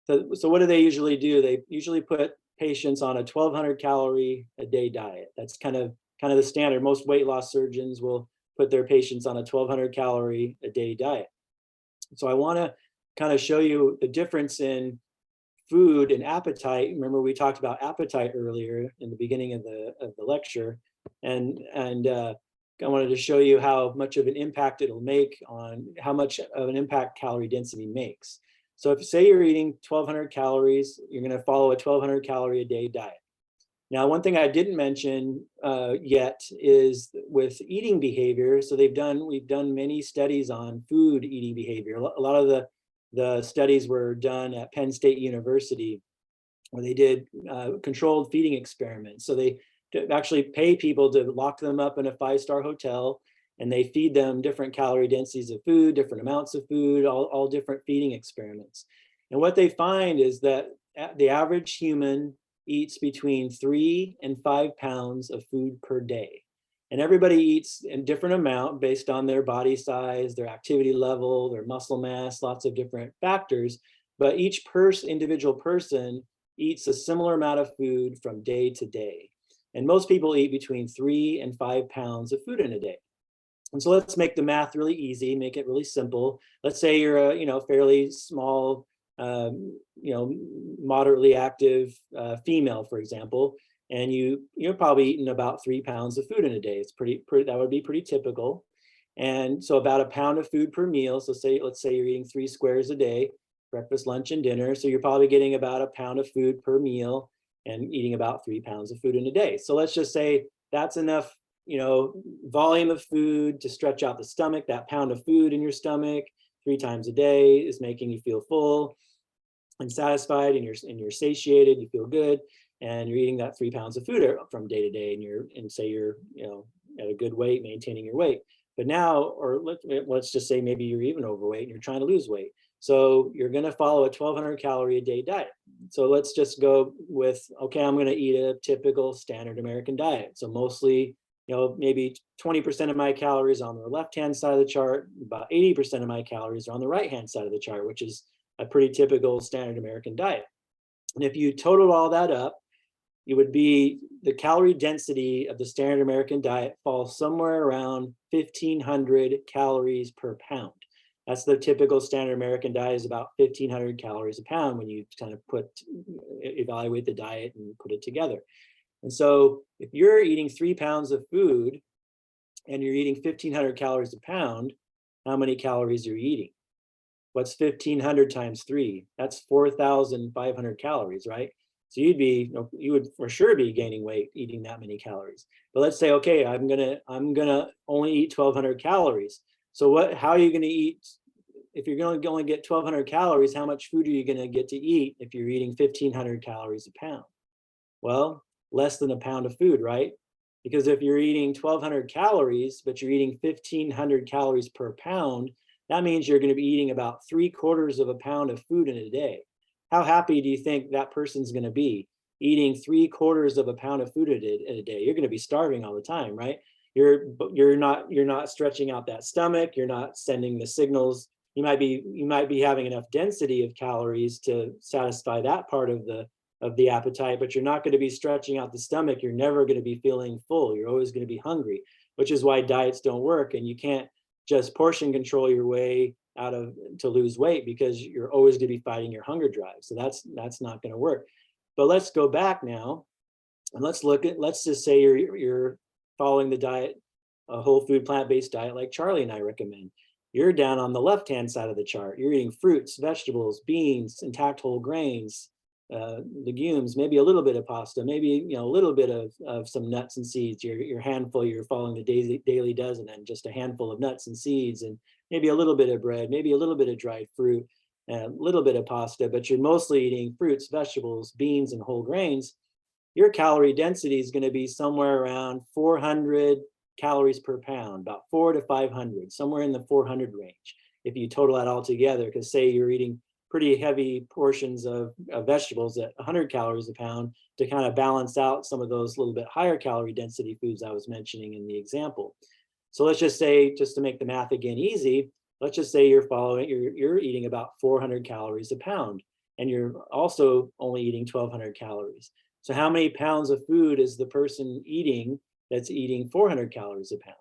So what do they usually do? They usually put patients on a 1,200 calorie a day diet. That's kind of the standard. Most weight loss surgeons will put their patients on a 1,200 calorie a day diet. So I want to kind of show you the difference in food and appetite. Remember, we talked about appetite earlier in the beginning of the lecture, and I wanted to show you how much of an impact it'll make on how much of an impact calorie density makes. So if say you're eating 1,200 calories, you're going to follow a 1,200 calorie a day diet. Now, one thing I didn't mention yet is with eating behavior. So we've done many studies on food eating behavior. A lot of the studies were done at Penn State University, where they did controlled feeding experiments. So they actually pay people to lock them up in a 5-star hotel, and they feed them different calorie densities of food, different amounts of food, all different feeding experiments. And what they find is that the average human eats between 3 and 5 pounds of food per day. And everybody eats in different amount based on their body size, their activity level, their muscle mass, lots of different factors. But each individual person eats a similar amount of food from day to day. And most people eat between 3 and 5 pounds of food in a day. And so let's make the math really easy, make it really simple. Let's say you're a fairly small, moderately active female, for example, and you're probably eating about 3 pounds of food in a day. It's pretty that would be pretty typical. And so about a pound of food per meal. So let's say you're eating 3 squares a day, breakfast, lunch, and dinner. So you're probably getting about a pound of food per meal and eating about 3 pounds of food in a day. So let's just say that's enough, volume of food to stretch out the stomach. That pound of food in your stomach 3 times a day is making you feel full and satisfied, and you're satiated, you feel good, and you're eating that 3 pounds of food from day to day, and say you're at a good weight, maintaining your weight. But now, or let's just say maybe you're even overweight and you're trying to lose weight. So you're going to follow a 1,200 calorie a day diet. So let's just go with, okay, I'm going to eat a typical standard American diet. So mostly, maybe 20% of my calories on the left-hand side of the chart, about 80% of my calories are on the right-hand side of the chart, which is a pretty typical standard American diet. And if you total all that up, it would be the calorie density of the standard American diet falls somewhere around 1,500 calories per pound. That's the typical standard American diet, is about 1,500 calories a pound when you kind of evaluate the diet and put it together. And so if you're eating 3 pounds of food and you're eating 1,500 calories a pound, how many calories are you eating? What's 1,500 times 3? That's 4,500 calories, right? So you would for sure be gaining weight eating that many calories. But let's say, okay, I'm gonna only eat 1,200 calories. So how are you gonna eat? If you're going to only get 1,200 calories, how much food are you gonna get to eat if you're eating 1,500 calories a pound? Well, less than a pound of food, right? Because if you're eating 1,200 calories, but you're eating 1,500 calories per pound, that means you're going to be eating about 3/4 of a pound of food in a day. How happy do you think that person's going to be eating 3/4 of a pound of food in a day? You're going to be starving all the time, right? You're not stretching out that stomach. You're not sending the signals. You might be having enough density of calories to satisfy that part of the appetite, but you're not going to be stretching out the stomach. You're never going to be feeling full. You're always going to be hungry, which is why diets don't work. And you can't just portion control your way to lose weight, because you're always going to be fighting your hunger drive. So that's not going to work. But let's go back now and let's just say you're following the diet, a whole food plant-based diet like Charlie and I recommend. You're down on the left-hand side of the chart. You're eating fruits, vegetables, beans, intact whole grains, legumes, maybe a little bit of pasta, maybe a little bit of some nuts and seeds. You're following the daily dozen, and just a handful of nuts and seeds, and maybe a little bit of bread, maybe a little bit of dried fruit, and a little bit of pasta, but you're mostly eating fruits, vegetables, beans, and whole grains. Your calorie density is going to be somewhere around 400 calories per pound, about 400 to 500, somewhere in the 400 range, if you total that all together. Because say you're eating pretty heavy portions of vegetables at 100 calories a pound to kind of balance out some of those little bit higher calorie density foods I was mentioning in the example. So let's just say, just to make the math again easy, let's just say you're eating about 400 calories a pound, and you're also only eating 1,200 calories. So how many pounds of food is the person eating that's eating 400 calories a pound?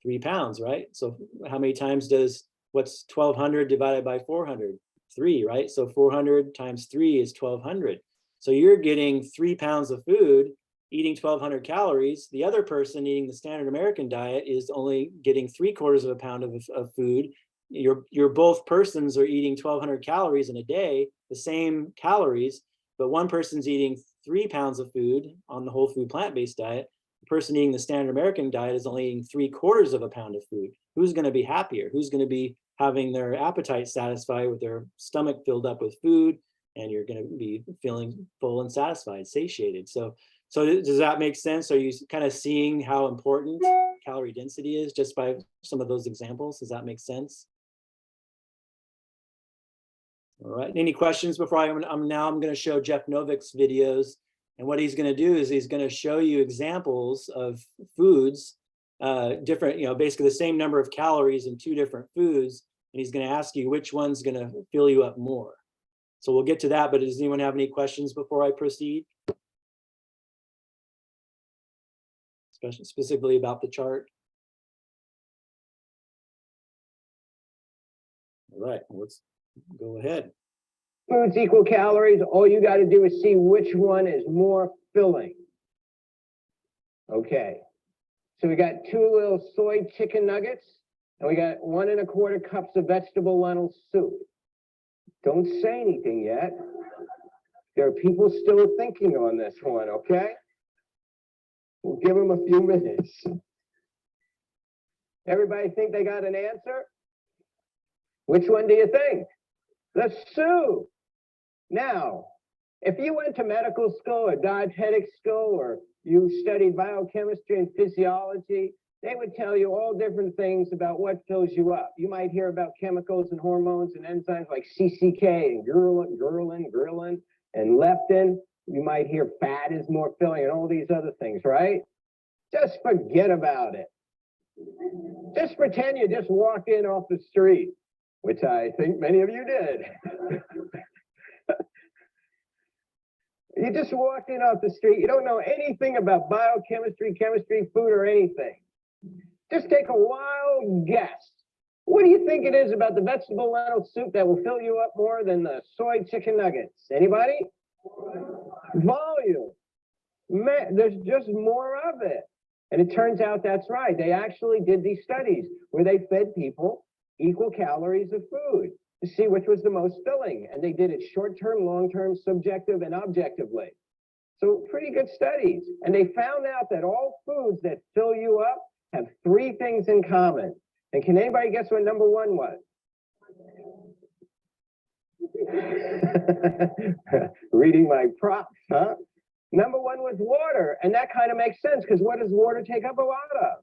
3 pounds, right? So how many times does, what's 1,200 divided by 400? 3, right? So 400 times 3 is 1,200. So you're getting 3 pounds of food, eating 1,200 calories. The other person eating the standard American diet is only getting 3/4 of a pound of food. You're both persons are eating 1,200 calories in a day, the same calories, but one person's eating 3 pounds of food on the whole food plant-based diet. The person eating the standard American diet is only eating 3/4 of a pound of food. Who's going to be happier? Who's going to be having their appetite satisfied with their stomach filled up with food, and you're going to be feeling full and satisfied, satiated. So does that make sense? Are you kind of seeing how important calorie density is just by some of those examples? Does that make sense? All right, any questions before I'm going to show Jeff Novick's videos. And what he's going to do is he's going to show you examples of foods, different, basically the same number of calories in 2 different foods. And he's going to ask you which one's going to fill you up more. So we'll get to that, but does anyone have any questions before I proceed? Specifically about the chart. All right, let's go ahead. Foods equal calories. All you got to do is see which one is more filling. Okay. So we got 2 little soy chicken nuggets, and we got 1 1/4 cups of vegetable lentil soup. Don't say anything yet. There are people still thinking on this one, okay? We'll give them a few minutes. Everybody think they got an answer? Which one do you think? The soup. Now, if you went to medical school or dietetic school, or you studied biochemistry and physiology, they would tell you all different things about what fills you up. You might hear about chemicals and hormones and enzymes like CCK and ghrelin, and leptin. You might hear fat is more filling and all these other things, right? Just forget about it. Just pretend you just walked in off the street, which I think many of you did. You just walked in off the street. You don't know anything about biochemistry, chemistry, food, or anything. Just take a wild guess. What do you think it is about the vegetable lentil soup that will fill you up more than the soy chicken nuggets? Anybody? Volume. Man, there's just more of it. And it turns out that's right. They actually did these studies where they fed people equal calories of food to see which was the most filling. And they did it short-term, long-term, subjective, and objectively. So pretty good studies. And they found out that all foods that fill you up have 3 things in common. And can anybody guess what number 1 was? Reading my props, huh? Number 1 was water. And that kind of makes sense, because what does water take up a lot of?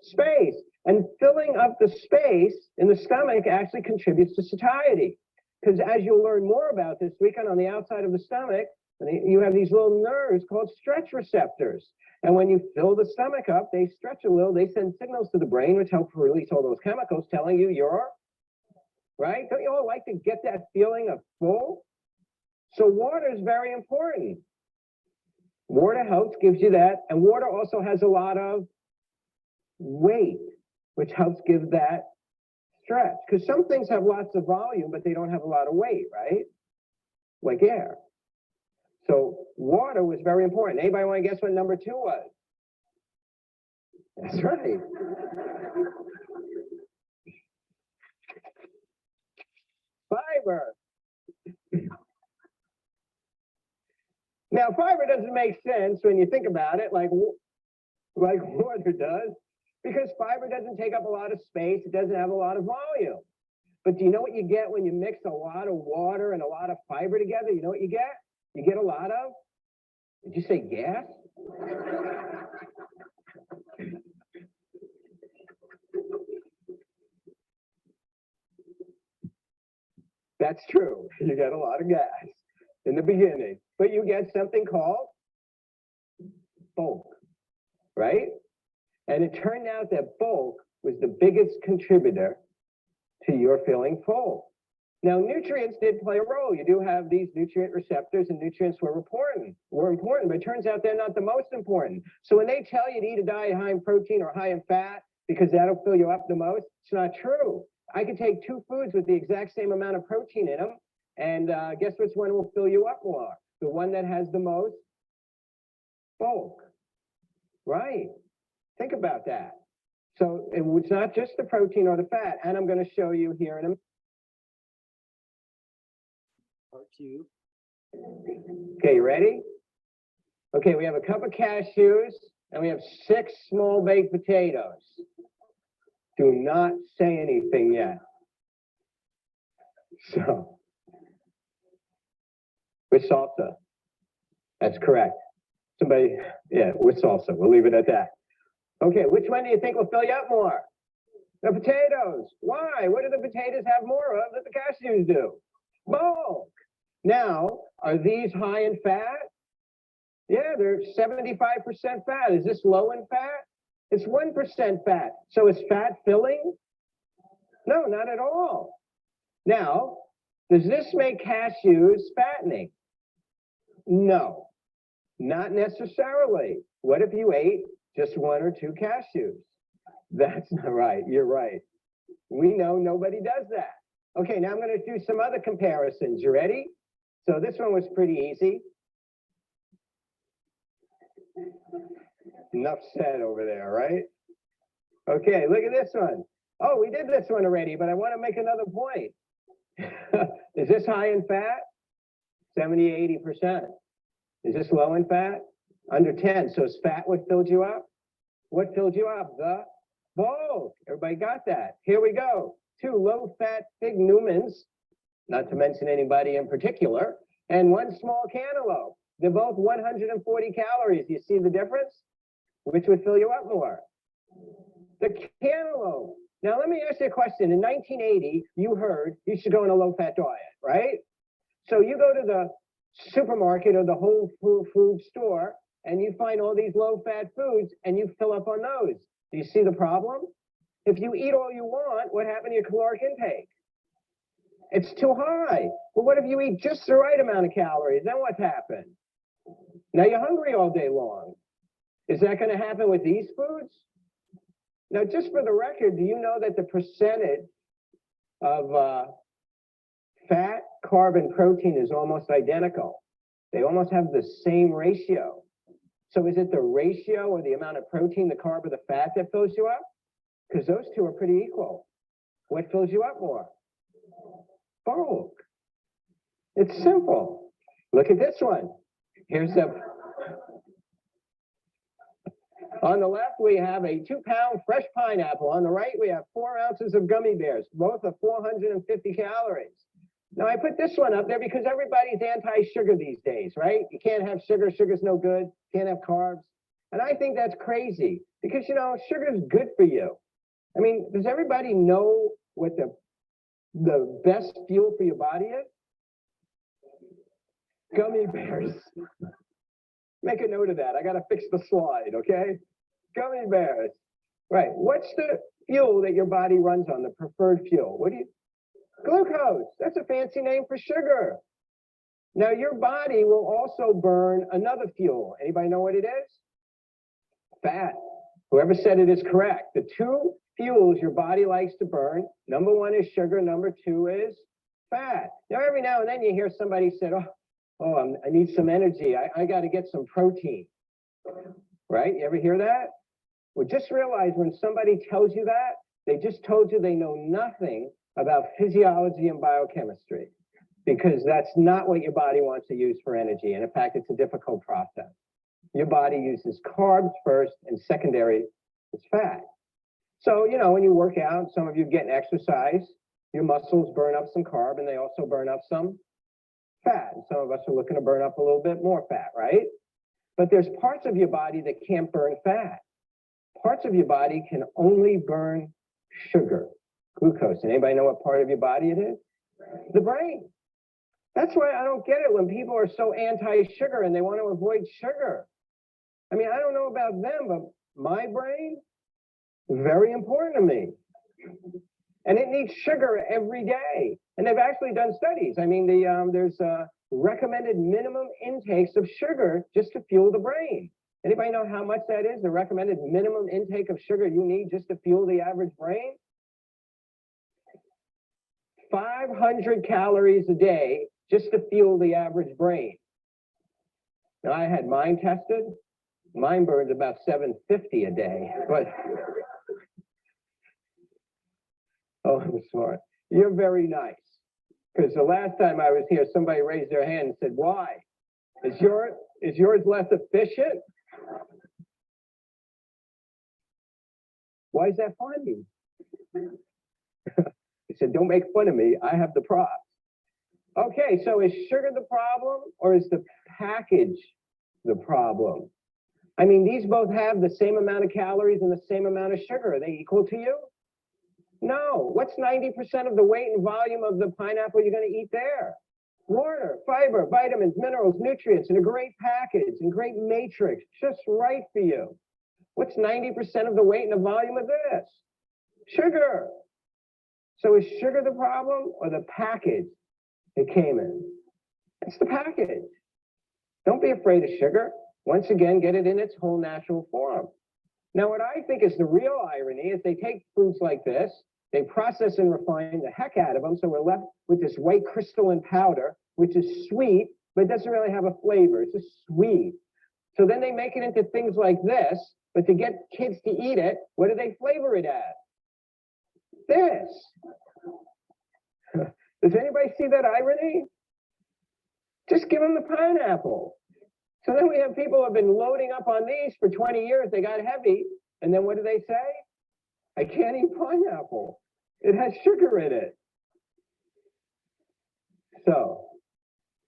Space. And filling up the space in the stomach actually contributes to satiety. Because as you'll learn more about this weekend, on the outside of the stomach, you have these little nerves called stretch receptors. And when you fill the stomach up, they stretch a little, they send signals to the brain, which help release all those chemicals telling you you're, right? Don't you all like to get that feeling of full? So water is very important. Water helps, gives you that. And water also has a lot of weight, which helps give that stretch. Because some things have lots of volume, but they don't have a lot of weight, right? Like air. So water was very important. Anybody want to guess what number 2 was? That's right. Fiber. Now, fiber doesn't make sense when you think about it like water does, because fiber doesn't take up a lot of space. It doesn't have a lot of volume. But do you know what you get when you mix a lot of water and a lot of fiber together? You know what you get? You get a lot of, did you say gas? That's That's true. You get a lot of gas in the beginning, but you get something called bulk, right? And it turned out that bulk was the biggest contributor to your feeling full. Now, nutrients did play a role. You do have these nutrient receptors, and nutrients were important, but it turns out they're not the most important. So when they tell you to eat a diet high in protein or high in fat, because that'll fill you up the most, it's not true. I could take two foods with the exact same amount of protein in them, and guess which one will fill you up more? The one that has the most bulk, right? Think about that. So it's not just the protein or the fat, and I'm going to show you here in a Part two. Okay, you ready? Okay, we have a cup of cashews and we have 6 small baked potatoes. Do not say anything yet. So, with salsa. That's correct. Somebody, yeah, with salsa. We'll leave it at that. Okay, which one do you think will fill you up more? The potatoes. Why? What do the potatoes have more of that the cashews do? Bulk. Now, are these high in fat? Yeah, they're 75% fat. Is this low in fat? It's 1% fat. So is fat filling? No, not at all. Now, does this make cashews fattening? No, not necessarily. What if you ate just 1 or 2 cashews? That's not right. You're right. We know nobody does that. Okay, now I'm going to do some other comparisons. You ready? So this one was pretty easy. Enough said over there, right? Okay, look at this one. Oh, we did this one already, but I want to make another point. Is this high in fat? 70, 80%. Is this low in fat? Under 10. So is fat what filled you up? What filled you up? The bulk. Everybody got that? Here we go. 2 low-fat fig Newmans, not to mention anybody in particular, and 1 small cantaloupe. They're both 140 calories. You see the difference? Which would fill you up more? The cantaloupe. Now, let me ask you a question. In 1980, you heard you should go on a low-fat diet, right? So you go to the supermarket or the whole food store, and you find all these low-fat foods, and you fill up on those. Do you see the problem? If you eat all you want, what happened to your caloric intake? It's too high. But what if you eat just the right amount of calories? Then what's happened? Now you're hungry all day long. Is that going to happen with these foods? Now, just for the record, do you know that the percentage of fat, carb, and protein is almost identical? They almost have the same ratio. So is it the ratio or the amount of protein, the carb, or the fat that fills you up? Because those two are pretty equal. What fills you up more? Bulk. It's simple. Look at this one. Here's the... On the left, we have a 2-pound fresh pineapple. On the right, we have 4 ounces of gummy bears. Both are 450 calories. Now, I put this one up there because everybody's anti-sugar these days, right? You can't have sugar. Sugar's no good. Can't have carbs. And I think that's crazy because, you know, sugar is good for you. I mean, does everybody know what the best fuel for your body is? Gummy bears. Make a note of that. I got to fix the slide, okay? Gummy bears. Right. What's the fuel that your body runs on, the preferred fuel? Glucose. That's a fancy name for sugar. Now, your body will also burn another fuel. Anybody know what it is? Fat. Whoever said it is correct. The 2 fuels your body likes to burn, number 1 is sugar, number 2 is fat. Now, every now and then you hear somebody say, I need some energy. I got to get some protein. Right? You ever hear that? Well, just realize when somebody tells you that, they just told you they know nothing about physiology and biochemistry, because that's not what your body wants to use for energy. And in fact, it's a difficult process. Your body uses carbs first, and secondary is fat. So, you know, when you work out, some of you get exercise, your muscles burn up some carb, and they also burn up some fat. And some of us are looking to burn up a little bit more fat, right? But there's parts of your body that can't burn fat. Parts of your body can only burn sugar, glucose. And anybody know what part of your body it is? The brain. That's why I don't get it when people are so anti-sugar and they want to avoid sugar. I mean, I don't know about them, but my brain is very important to me. And it needs sugar every day. And they've actually done studies. I mean, there's recommended minimum intakes of sugar just to fuel the brain. Anybody know how much that is? The recommended minimum intake of sugar you need just to fuel the average brain? 500 calories a day just to fuel the average brain. Now, I had mine tested. Mine burns about 750 a day, but oh, I'm smart. You're very nice. Because the last time I was here, somebody raised their hand and said, why? Is yours less efficient? Why is that funny? He said, don't make fun of me. I have the props. Okay, so is sugar the problem or is the package the problem? I mean, these both have the same amount of calories and the same amount of sugar. Are they equal to you? No. What's 90% of the weight and volume of the pineapple you're going to eat there? Water, fiber, vitamins, minerals, nutrients, and a great package and great matrix, just right for you. What's 90% of the weight and the volume of this? Sugar. So is sugar the problem or the package it came in? It's the package. Don't be afraid of sugar. Once again, get it in its whole natural form. Now, what I think is the real irony is they take foods like this, they process and refine the heck out of them, so we're left with this white crystalline powder, which is sweet, but it doesn't really have a flavor. It's just sweet. So then they make it into things like this, but to get kids to eat it, what do they flavor it as? This. Does anybody see that irony? Just give them the pineapple. So then we have people who have been loading up on these for 20 years. They got heavy. And then what do they say? I can't eat pineapple. It has sugar in it. So,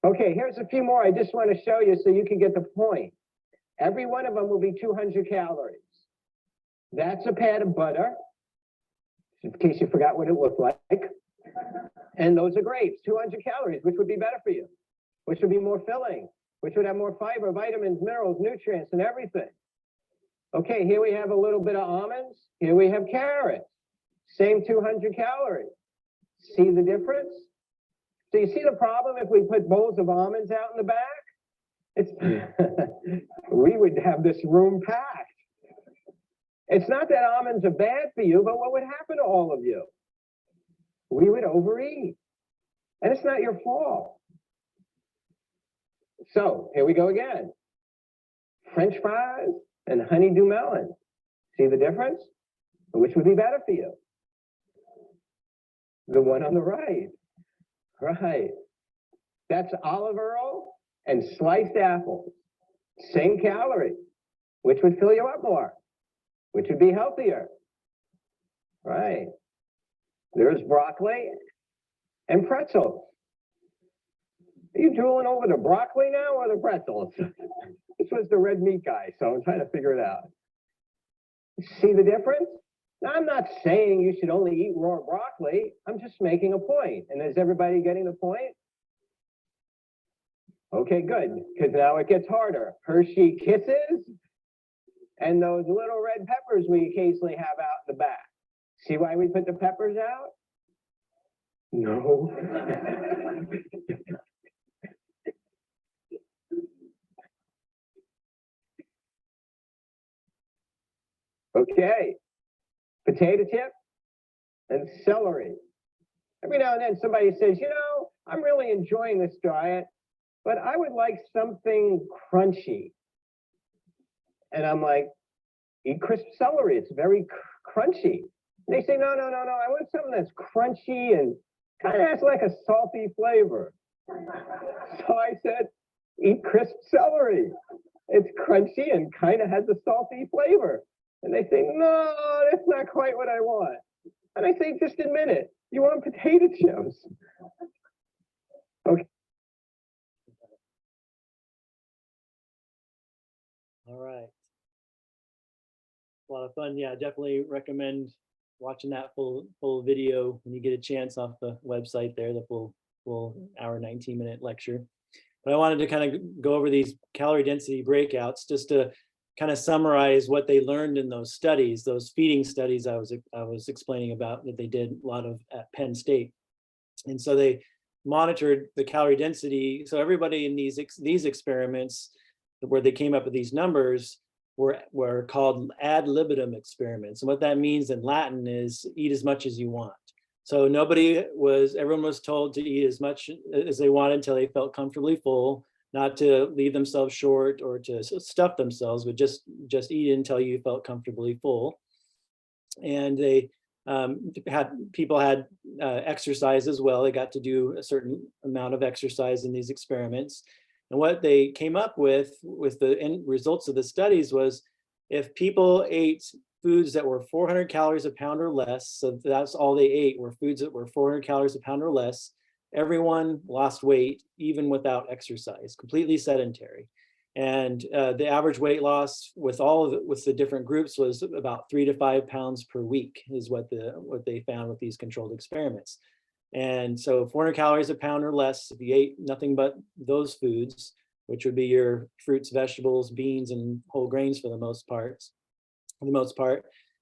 okay, here's a few more I just want to show you so you can get the point. Every one of them will be 200 calories. That's a pat of butter, in case you forgot what it looked like. And those are grapes, 200 calories. Which would be better for you? Which would be more filling? Which would have more fiber, vitamins, minerals, nutrients, and everything? Okay, here we have a little bit of almonds. Here we have carrots. Same 200 calories. See the difference? So you see the problem if we put bowls of almonds out in the back? It's we would have this room packed. It's not that almonds are bad for you, but what would happen to all of you? We would overeat. And it's not your fault. So here we go again. French fries and honeydew melon. See the difference? Which would be better for you? The one on the right. Right. That's olive oil and sliced apples. Same calorie. Which would fill you up more? Which would be healthier? Right. There's broccoli and pretzels. Are you drooling over the broccoli now or the pretzels? This was the red meat guy, so I'm trying to figure it out. See the difference? Now, I'm not saying you should only eat raw broccoli. I'm just making a point. And is everybody getting the point? Okay, good, because now it gets harder. Hershey Kisses and those little red peppers we occasionally have out in the back. See why we put the peppers out? No. Okay, potato chip and celery. Every now and then somebody says, you know, I'm really enjoying this diet, but I would like something crunchy. And I'm like, eat crisp celery, it's very crunchy. And they say, no, I want something that's crunchy and kind of has like a salty flavor. So I said, eat crisp celery. It's crunchy and kind of has a salty flavor. And they say, no, that's not quite what I want. And I say, just admit it. You want potato chips. Okay. All right. A lot of fun. Yeah, definitely recommend watching that full video when you get a chance off the website there, the full hour, 19-minute lecture. But I wanted to kind of go over these calorie density breakouts just to kind of summarize what they learned in those studies, those feeding studies I was explaining about that they did a lot of at Penn State. And so they monitored the calorie density. So everybody in these experiments where they came up with these numbers were called ad libitum experiments. And what that means in Latin is eat as much as you want. So everyone was told to eat as much as they wanted until they felt comfortably full, not to leave themselves short or to stuff themselves, but just eat until you felt comfortably full. And they people had exercise as well. They got to do a certain amount of exercise in these experiments. And what they came up with the end results of the studies was if people ate foods that were 400 calories a pound or less, so that's all they ate were foods that were 400 calories a pound or less, everyone lost weight even without exercise, completely sedentary. And the average weight loss with the different groups was about 3 to 5 pounds per week is what they found with these controlled experiments. And so 400 calories a pound or less, if you ate nothing but those foods, which would be your fruits, vegetables, beans, and whole grains for the most part,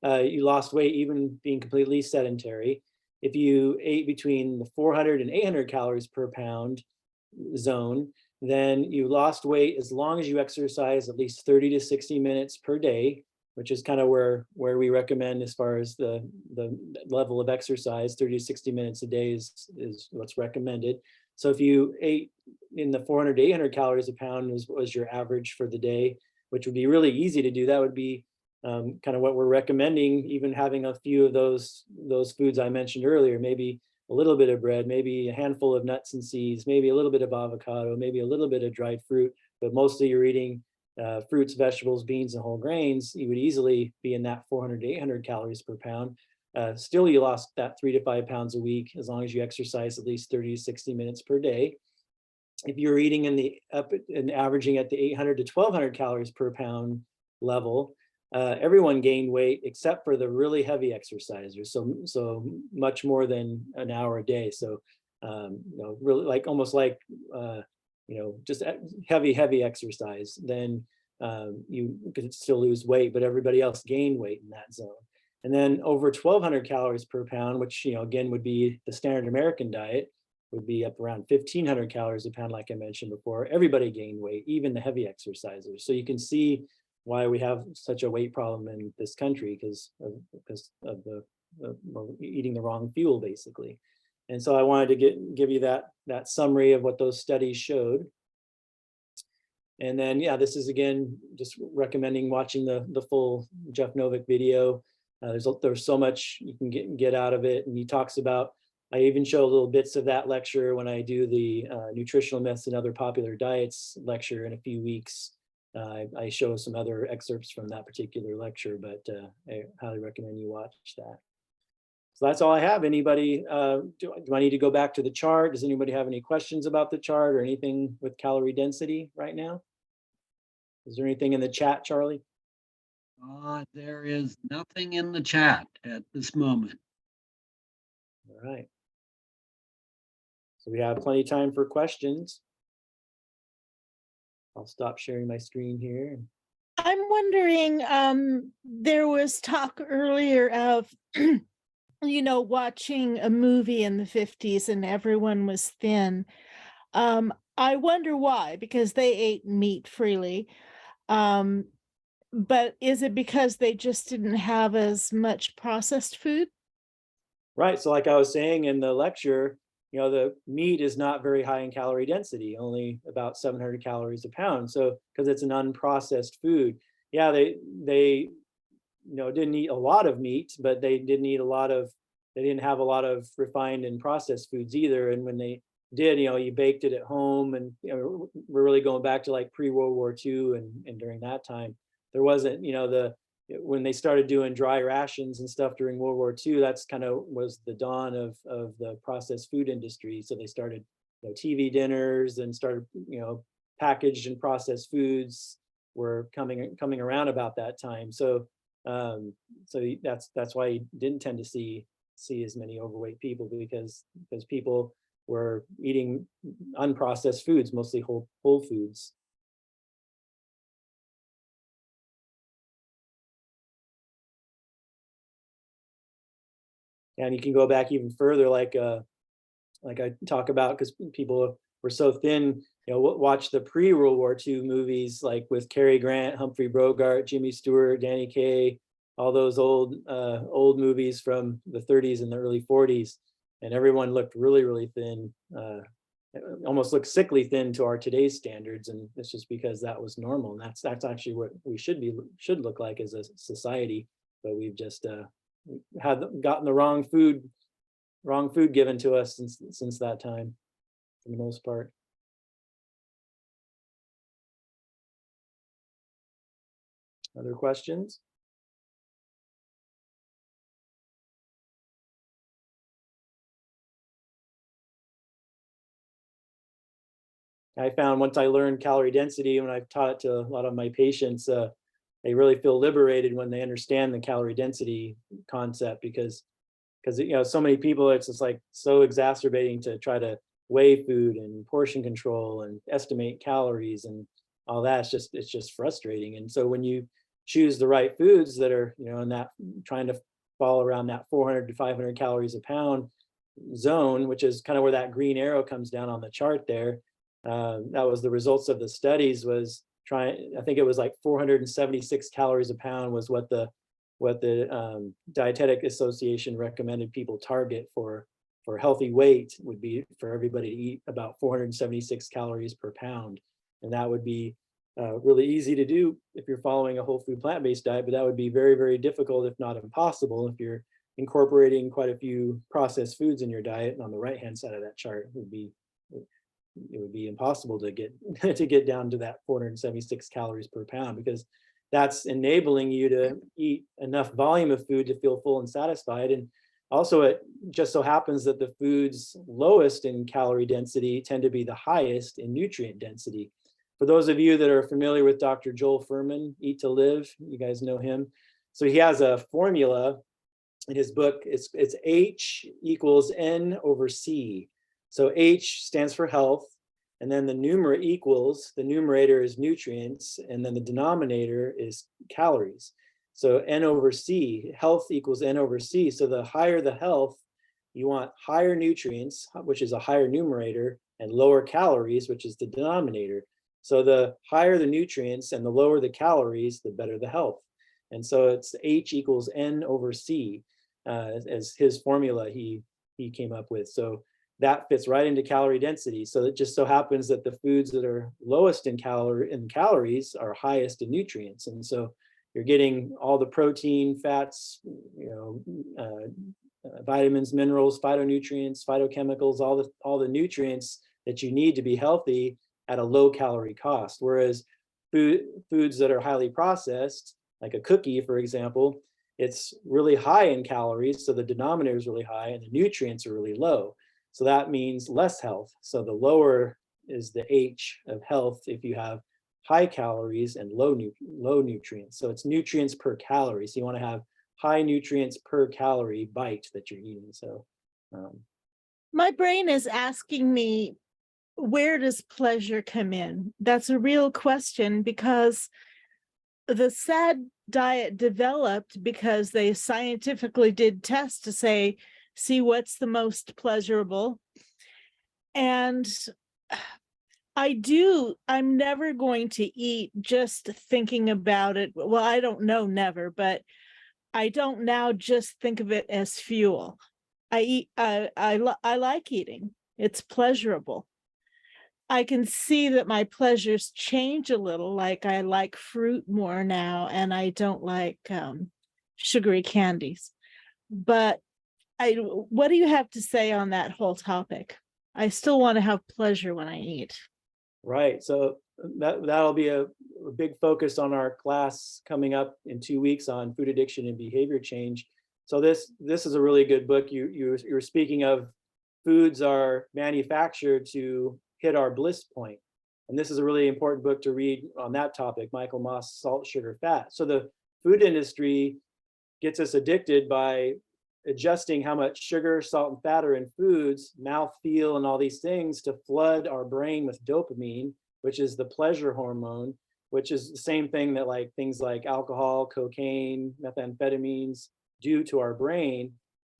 you lost weight even being completely sedentary. If you ate between the 400 and 800 calories per pound zone, then you lost weight as long as you exercise at least 30 to 60 minutes per day, which is kind of where we recommend as far as the level of exercise. 30 to 60 minutes a day is what's recommended. So if you ate in the 400 to 800 calories a pound was your average for the day, which would be really easy to do. That would be kind of what we're recommending, even having a few of those foods I mentioned earlier, maybe a little bit of bread, maybe a handful of nuts and seeds, maybe a little bit of avocado, maybe a little bit of dried fruit, but mostly you're eating fruits, vegetables, beans, and whole grains. You would easily be in that 400 to 800 calories per pound. Still, you lost that 3 to 5 pounds a week as long as you exercise at least 30 to 60 minutes per day. If you're eating and averaging at the 800 to 1200 calories per pound level, everyone gained weight except for the really heavy exercisers. So much more than an hour a day. So really almost like just heavy exercise. Then you could still lose weight, but everybody else gained weight in that zone. And then over 1200 calories per pound, which again would be the standard American diet, would be up around 1500 calories a pound, like I mentioned before. Everybody gained weight, even the heavy exercisers. So you can see why we have such a weight problem in this country because of the eating the wrong fuel, basically. And so I wanted to give you that summary of what those studies showed. And then, yeah, this is again just recommending watching the full Jeff Novick video. There's so much you can get out of it, and he talks about. I even show little bits of that lecture when I do the nutritional myths and other popular diets lecture in a few weeks. I show some other excerpts from that particular lecture, but I highly recommend you watch that. So that's all I have. Anybody, do I need to go back to the chart? Does anybody have any questions about the chart or anything with calorie density right now? Is there anything in the chat, Charlie? There is nothing in the chat at this moment. All right. So we have plenty of time for questions. I'll stop sharing my screen here. I'm wondering, there was talk earlier of, watching a movie in the 50s and everyone was thin. I wonder why, because they ate meat freely. But is it because they just didn't have as much processed food? Right. So like I was saying in the lecture, the meat is not very high in calorie density, only about 700 calories a pound. So because it's an unprocessed food. Yeah, they didn't eat a lot of meat, but they didn't have a lot of refined and processed foods either. And when they did, you baked it at home, and we're really going back to like pre-World War II and during that time, there wasn't, when they started doing dry rations and stuff during World War II, that's kind of was the dawn of the processed food industry. So they started TV dinners and started, packaged and processed foods were coming around about that time. So So that's why you didn't tend to see as many overweight people, because people were eating unprocessed foods, mostly whole foods. And you can go back even further, like I talk about, because people were so thin. Watch the pre-World War II movies, like with Cary Grant, Humphrey Bogart, Jimmy Stewart, Danny Kaye, all those old movies from the 30s and the early 40s, and everyone looked really, really thin, almost looked sickly thin to our today's standards, and it's just because that was normal, and that's actually what we should look like as a society. But we've just gotten the wrong food given to us since that time, for the most part. Other questions? I found once I learned calorie density, when I've taught it to a lot of my patients, they really feel liberated when they understand the calorie density concept, because so many people, it's just like so exacerbating to try to weigh food and portion control and estimate calories and all that. It's just frustrating. And so when you choose the right foods that are, in that, trying to fall around that 400 to 500 calories a pound zone, which is kind of where that green arrow comes down on the chart there. That was the results of the studies, was I think it was like 476 calories a pound was what the Dietetic Association recommended people target for healthy weight, would be for everybody to eat about 476 calories per pound. And that would be really easy to do if you're following a whole food plant-based diet, but that would be very, very difficult, if not impossible, if you're incorporating quite a few processed foods in your diet. And on the right-hand side of that chart would be, it would be impossible to get to get down to that 476 calories per pound, because that's enabling you to eat enough volume of food to feel full and satisfied. And also, it just so happens that the foods lowest in calorie density tend to be the highest in nutrient density. For those of you that are familiar with Dr. Joel Fuhrman, Eat to Live, you guys know him. So he has a formula in his book. It's H equals N over C. So H stands for health, and then the numerator is nutrients, and then the denominator is calories. So N over C, health equals N over C. So the higher the health, you want higher nutrients, which is a higher numerator, and lower calories, which is the denominator. So the higher the nutrients and the lower the calories, the better the health. And so it's H equals N over C as his formula he came up with. So that fits right into calorie density. So it just so happens that the foods that are lowest in calories are highest in nutrients. And so you're getting all the protein, fats, vitamins, minerals, phytonutrients, phytochemicals, all the nutrients that you need to be healthy at a low calorie cost. Whereas foods that are highly processed, like a cookie, for example, it's really high in calories, so the denominator is really high and the nutrients are really low. So that means less health. So the lower is the H of health if you have high calories and low nutrients. So it's nutrients per calorie. So you want to have high nutrients per calorie bite that you're eating. So my brain is asking me, where does pleasure come in? That's a real question, because the SAD diet developed because they scientifically did tests to see what's the most pleasurable. And I'm never going to eat just thinking about it. Well, I don't know, never, but I don't now just think of it as fuel. I like eating. It's pleasurable. I can see that my pleasures change a little, like I like fruit more now, and I don't like sugary candies. But what do you have to say on that whole topic? I still want to have pleasure when I eat. Right. So that'll be a big focus on our class coming up in 2 weeks on food addiction and behavior change. So this is a really good book. You're speaking of foods are manufactured to hit our bliss point. And this is a really important book to read on that topic, Michael Moss, Salt, Sugar, Fat. So the food industry gets us addicted by adjusting how much sugar, salt, and fat are in foods, mouthfeel, and all these things to flood our brain with dopamine, which is the pleasure hormone, which is the same thing that like things like alcohol, cocaine, methamphetamines do to our brain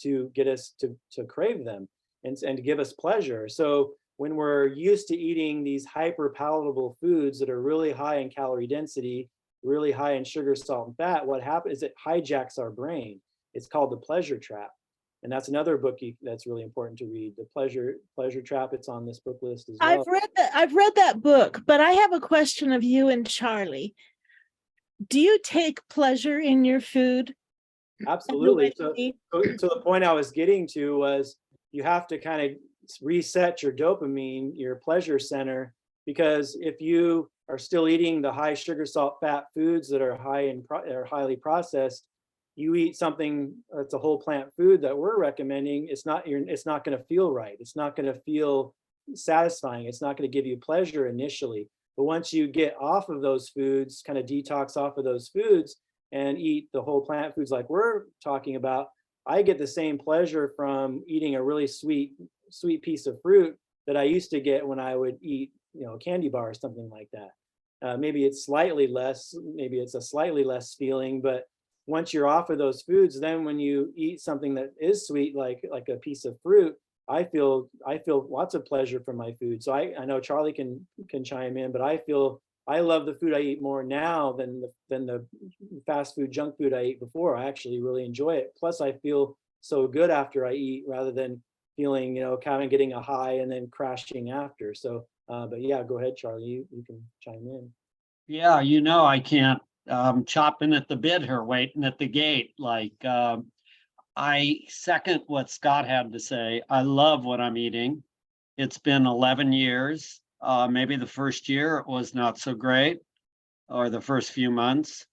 to get us to crave them and to give us pleasure. So when we're used to eating these hyper palatable foods that are really high in calorie density, really high in sugar, salt, and fat, what happens is it hijacks our brain. It's called The Pleasure Trap. And that's another book that's really important to read, The Pleasure Trap. It's on this book list as well. I've read that book, but I have a question of you and Charlie. Do you take pleasure in your food? Absolutely. So the point I was getting to was you have to kind of reset your dopamine, your pleasure center, because if you are still eating the high sugar, salt, fat foods that are highly processed, you eat something that's a whole plant food that we're recommending, it's not going to feel right. It's not going to feel satisfying. It's not going to give you pleasure initially. But once you get off of those foods, kind of detox off of those foods and eat the whole plant foods like we're talking about, I get the same pleasure from eating a really sweet piece of fruit that I used to get when I would eat, a candy bar or something like that. Maybe it's slightly less, maybe it's a slightly less feeling, but once you're off of those foods, then when you eat something that is sweet, like a piece of fruit, I feel lots of pleasure from my food. So I know Charlie can chime in, but I love the food I eat more now than the fast food, junk food I ate before. I actually really enjoy it. Plus, I feel so good after I eat rather than feeling, kind of getting a high and then crashing after. So, but yeah, go ahead, Charlie. You can chime in. Yeah, I can't chopping at the bit here, waiting at the gate. Like, I second what Scott had to say. I love what I'm eating. It's been 11 years. Maybe the first year it was not so great, or the first few months.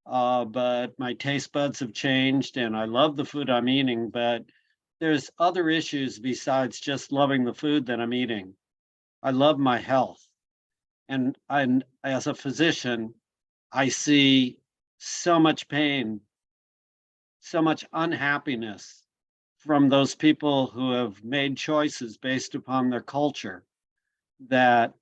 But my taste buds have changed and I love the food I'm eating, but there's other issues besides just loving the food that I'm eating. I love my health. And as a physician, I see so much pain, so much unhappiness from those people who have made choices based upon their culture that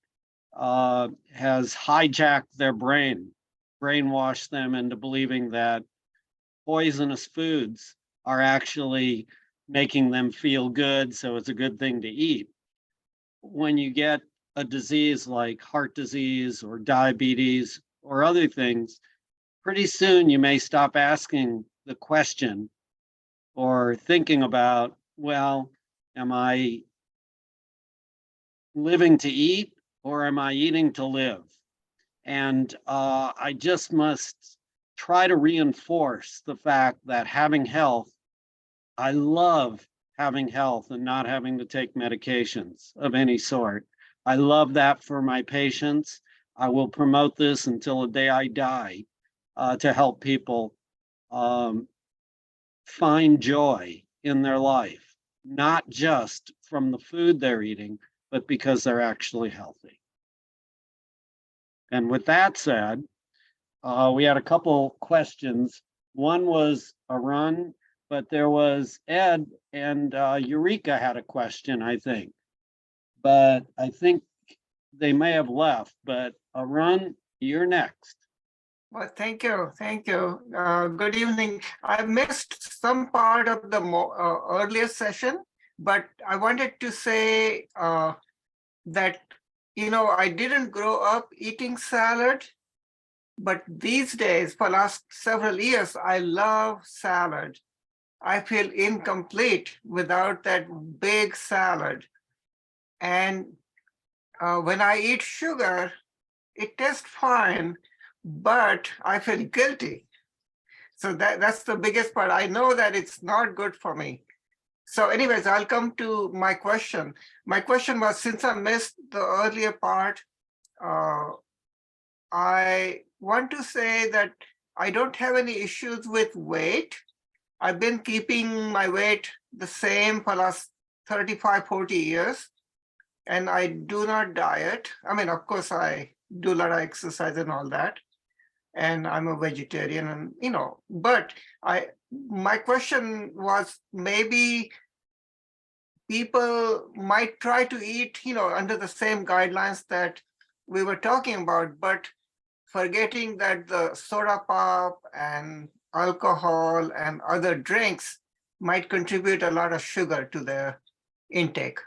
has hijacked their brainwashed them into believing that poisonous foods are actually making them feel good, so it's a good thing to eat. When you get a disease like heart disease or diabetes or other things, pretty soon you may stop asking the question or thinking about, well, am I living to eat or am I eating to live? And I just must try to reinforce the fact that having health, I love having health and not having to take medications of any sort. I love that for my patients. I will promote this until the day I die to help people find joy in their life, not just from the food they're eating, but because they're actually healthy. And with that said, we had a couple questions. One was a run, but there was Ed and Eureka had a question, I think. But I think they may have left, but Arun, you're next. Well, thank you. Thank you. Good evening. I missed some part of the earlier session, but I wanted to say that, I didn't grow up eating salad, but these days, for last several years, I love salad. I feel incomplete without that big salad. And when I eat sugar, it tastes fine, but I feel guilty. So that's the biggest part. I know that it's not good for me. So anyways, I'll come to my question. My question was, since I missed the earlier part, I want to say that I don't have any issues with weight. I've been keeping my weight the same for last 35, 40 years. And I do not diet. I mean, of course, I do a lot of exercise and all that. and I'm a vegetarian, and but my question was, maybe people might try to eat, under the same guidelines that we were talking about, but forgetting that the soda pop and alcohol and other drinks might contribute a lot of sugar to their intake.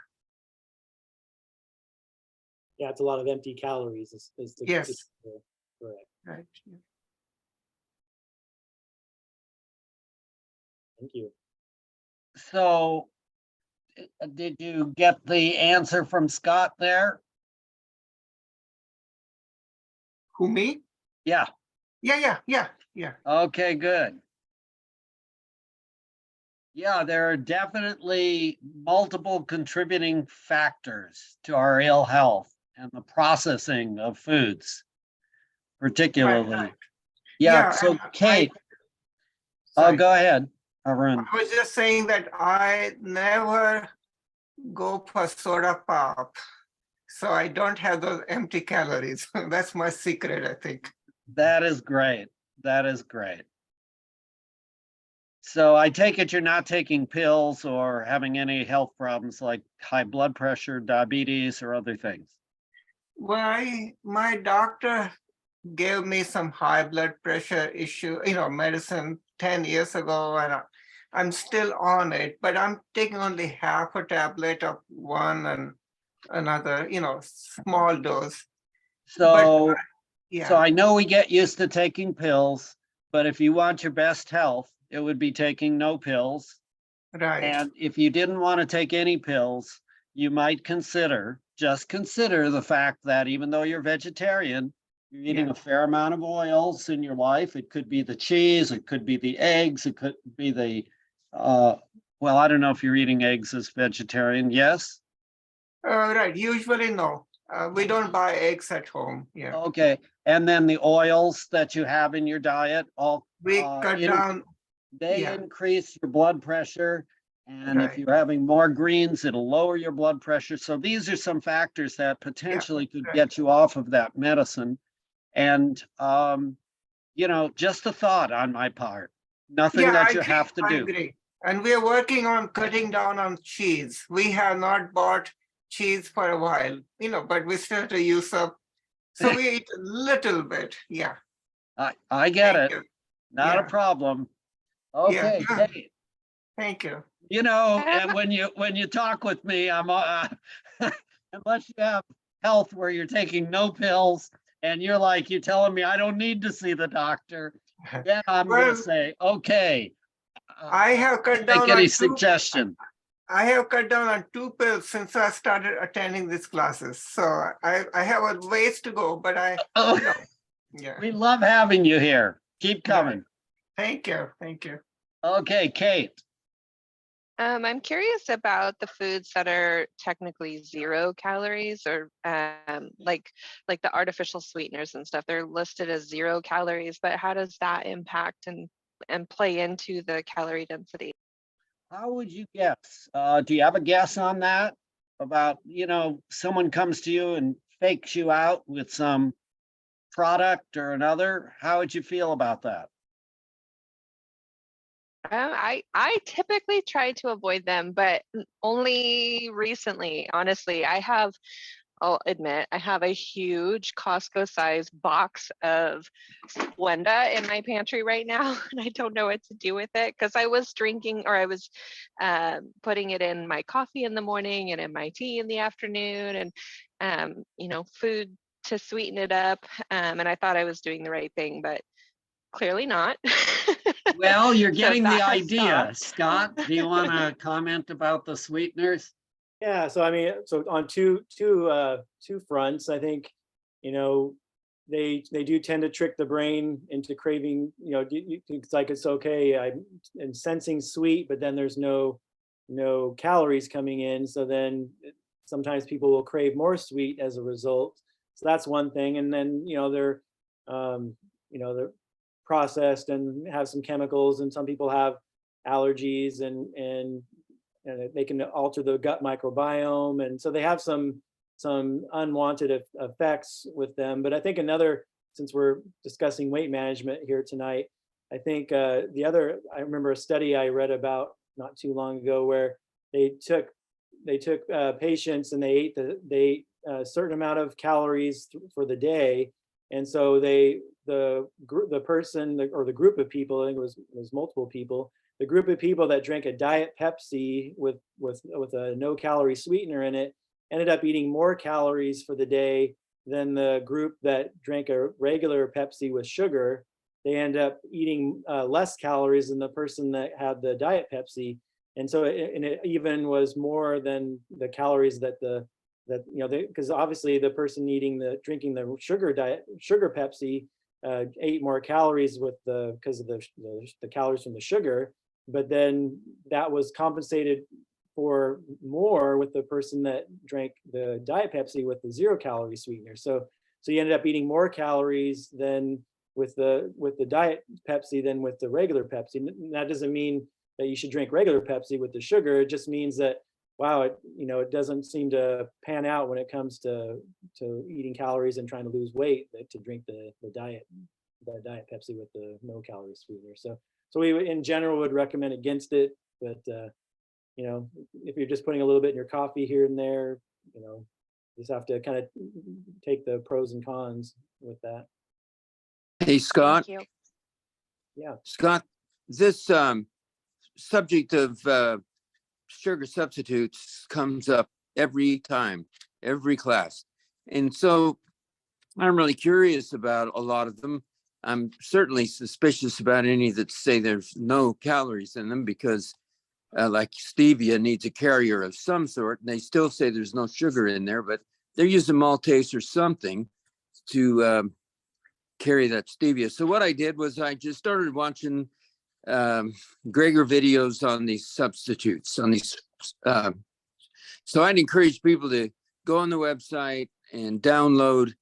Yeah, it's a lot of empty calories is the. Yes. Correct. Right. Thank you. So did you get the answer from Scott there? Who, me? Yeah. Yeah. Okay, good. Yeah, there are definitely multiple contributing factors to our ill health and the processing of foods, particularly. Right. Yeah, Yeah, so and Kate, sorry. go ahead, Arun. I was just saying that I never go for soda pop, so I don't have those empty calories. That's my secret, I think. That is great. That is great. So I take it you're not taking pills or having any health problems like high blood pressure, diabetes, or other things. My doctor gave me some high blood pressure issue, medicine 10 years ago, and I'm still on it, but I'm taking only half a tablet of one and another, small dose. So, Yeah. so I know we get used to taking pills, but if you want your best health, it would be taking no pills. Right. And if you didn't want to take any pills, you might just consider the fact that even though you're vegetarian, you're eating Yeah. a fair amount of oils in your life. It could be the cheese, it could be the eggs, it could be the, well, I don't know if you're eating eggs as vegetarian. Yes? Right. Usually, no. We don't buy eggs at home. Yeah. Okay. And then the oils that you have in your diet, We cut down. they Yeah. increase your blood pressure. And if Right. you're having more greens, it'll lower your blood pressure. So these are some factors that potentially could right. get you off of that medicine. And, just a thought on my part, nothing Yeah, that I you agree. have to I do. agree. And we are working on cutting down on cheese. We have not bought cheese for a while, but we still have to use up. So we eat a little bit. Yeah. I get Thank it. you. Not a Yeah. problem. Yeah. Okay, Yeah. Kate. Thank you. And when you talk with me, I'm unless you have health where you're taking no pills and you're telling me I don't need to see the doctor, then I'm Well, gonna say, okay. I have cut Make down any on suggestion. I have cut down on 2 pills since I started attending these classes. So I have a ways to go, but Oh, yeah. we love having you here. Keep coming. Thank you. Thank you. Okay, Kate. I'm curious about the foods that are technically 0 calories, or like the artificial sweeteners and stuff. They're listed as 0 calories, but how does that impact and play into the calorie density? How would you guess? Do you have a guess on that? About, someone comes to you and fakes you out with some product or another? How would you feel about that? I typically try to avoid them, but only recently, honestly. I'll admit, I have a huge Costco-sized box of Splenda in my pantry right now, and I don't know what to do with it because I was drinking, or I was putting it in my coffee in the morning and in my tea in the afternoon, and food to sweeten it up. And I thought I was doing the right thing, but clearly not. Well, you're So getting the that has idea. stopped. Scott, do you want to comment about the sweeteners? Yeah, so I mean, so on two fronts, I think, they do tend to trick the brain into craving, it's like it's okay, I'm sensing sweet, but then there's no calories coming in. So then sometimes people will crave more sweet as a result. So that's one thing. And then, they're processed and have some chemicals, and some people have allergies and they can alter the gut microbiome, and so they have some unwanted effects with them. But I think another since we're discussing weight management here tonight, I think I remember a study I read about not too long ago where they took patients and they ate a certain amount of calories for the day, and so the person or the group of people, I think it was multiple people, the group of people that drank a diet Pepsi with a no calorie sweetener in it ended up eating more calories for the day than the group that drank a regular Pepsi with sugar. They end up eating less calories than the person that had the diet Pepsi. And so it even was more than the calories that because obviously the person drinking the sugar Pepsi ate more calories because of the calories from the sugar, but then that was compensated for more with the person that drank the diet Pepsi with the 0 calorie sweetener. So you ended up eating more calories than with the diet Pepsi than with the regular Pepsi. And that doesn't mean that you should drink regular Pepsi with the sugar. It just means that, wow, it doesn't seem to pan out when it comes to eating calories and trying to lose weight to drink the diet Pepsi with the no calorie sweetener. So we in general would recommend against it, but if you're just putting a little bit in your coffee here and there, just have to kind of take the pros and cons with that. Hey, Scott. Thank you. Yeah. Scott, this subject of sugar substitutes comes up every time, every class. And so I'm really curious about a lot of them. I'm certainly suspicious about any that say there's no calories in them because like stevia needs a carrier of some sort, and they still say there's no sugar in there, but they're using maltase or something to carry that stevia. So what I did was I just started watching Greger videos on these substitutes, on these. So I'd encourage people to go on the website and download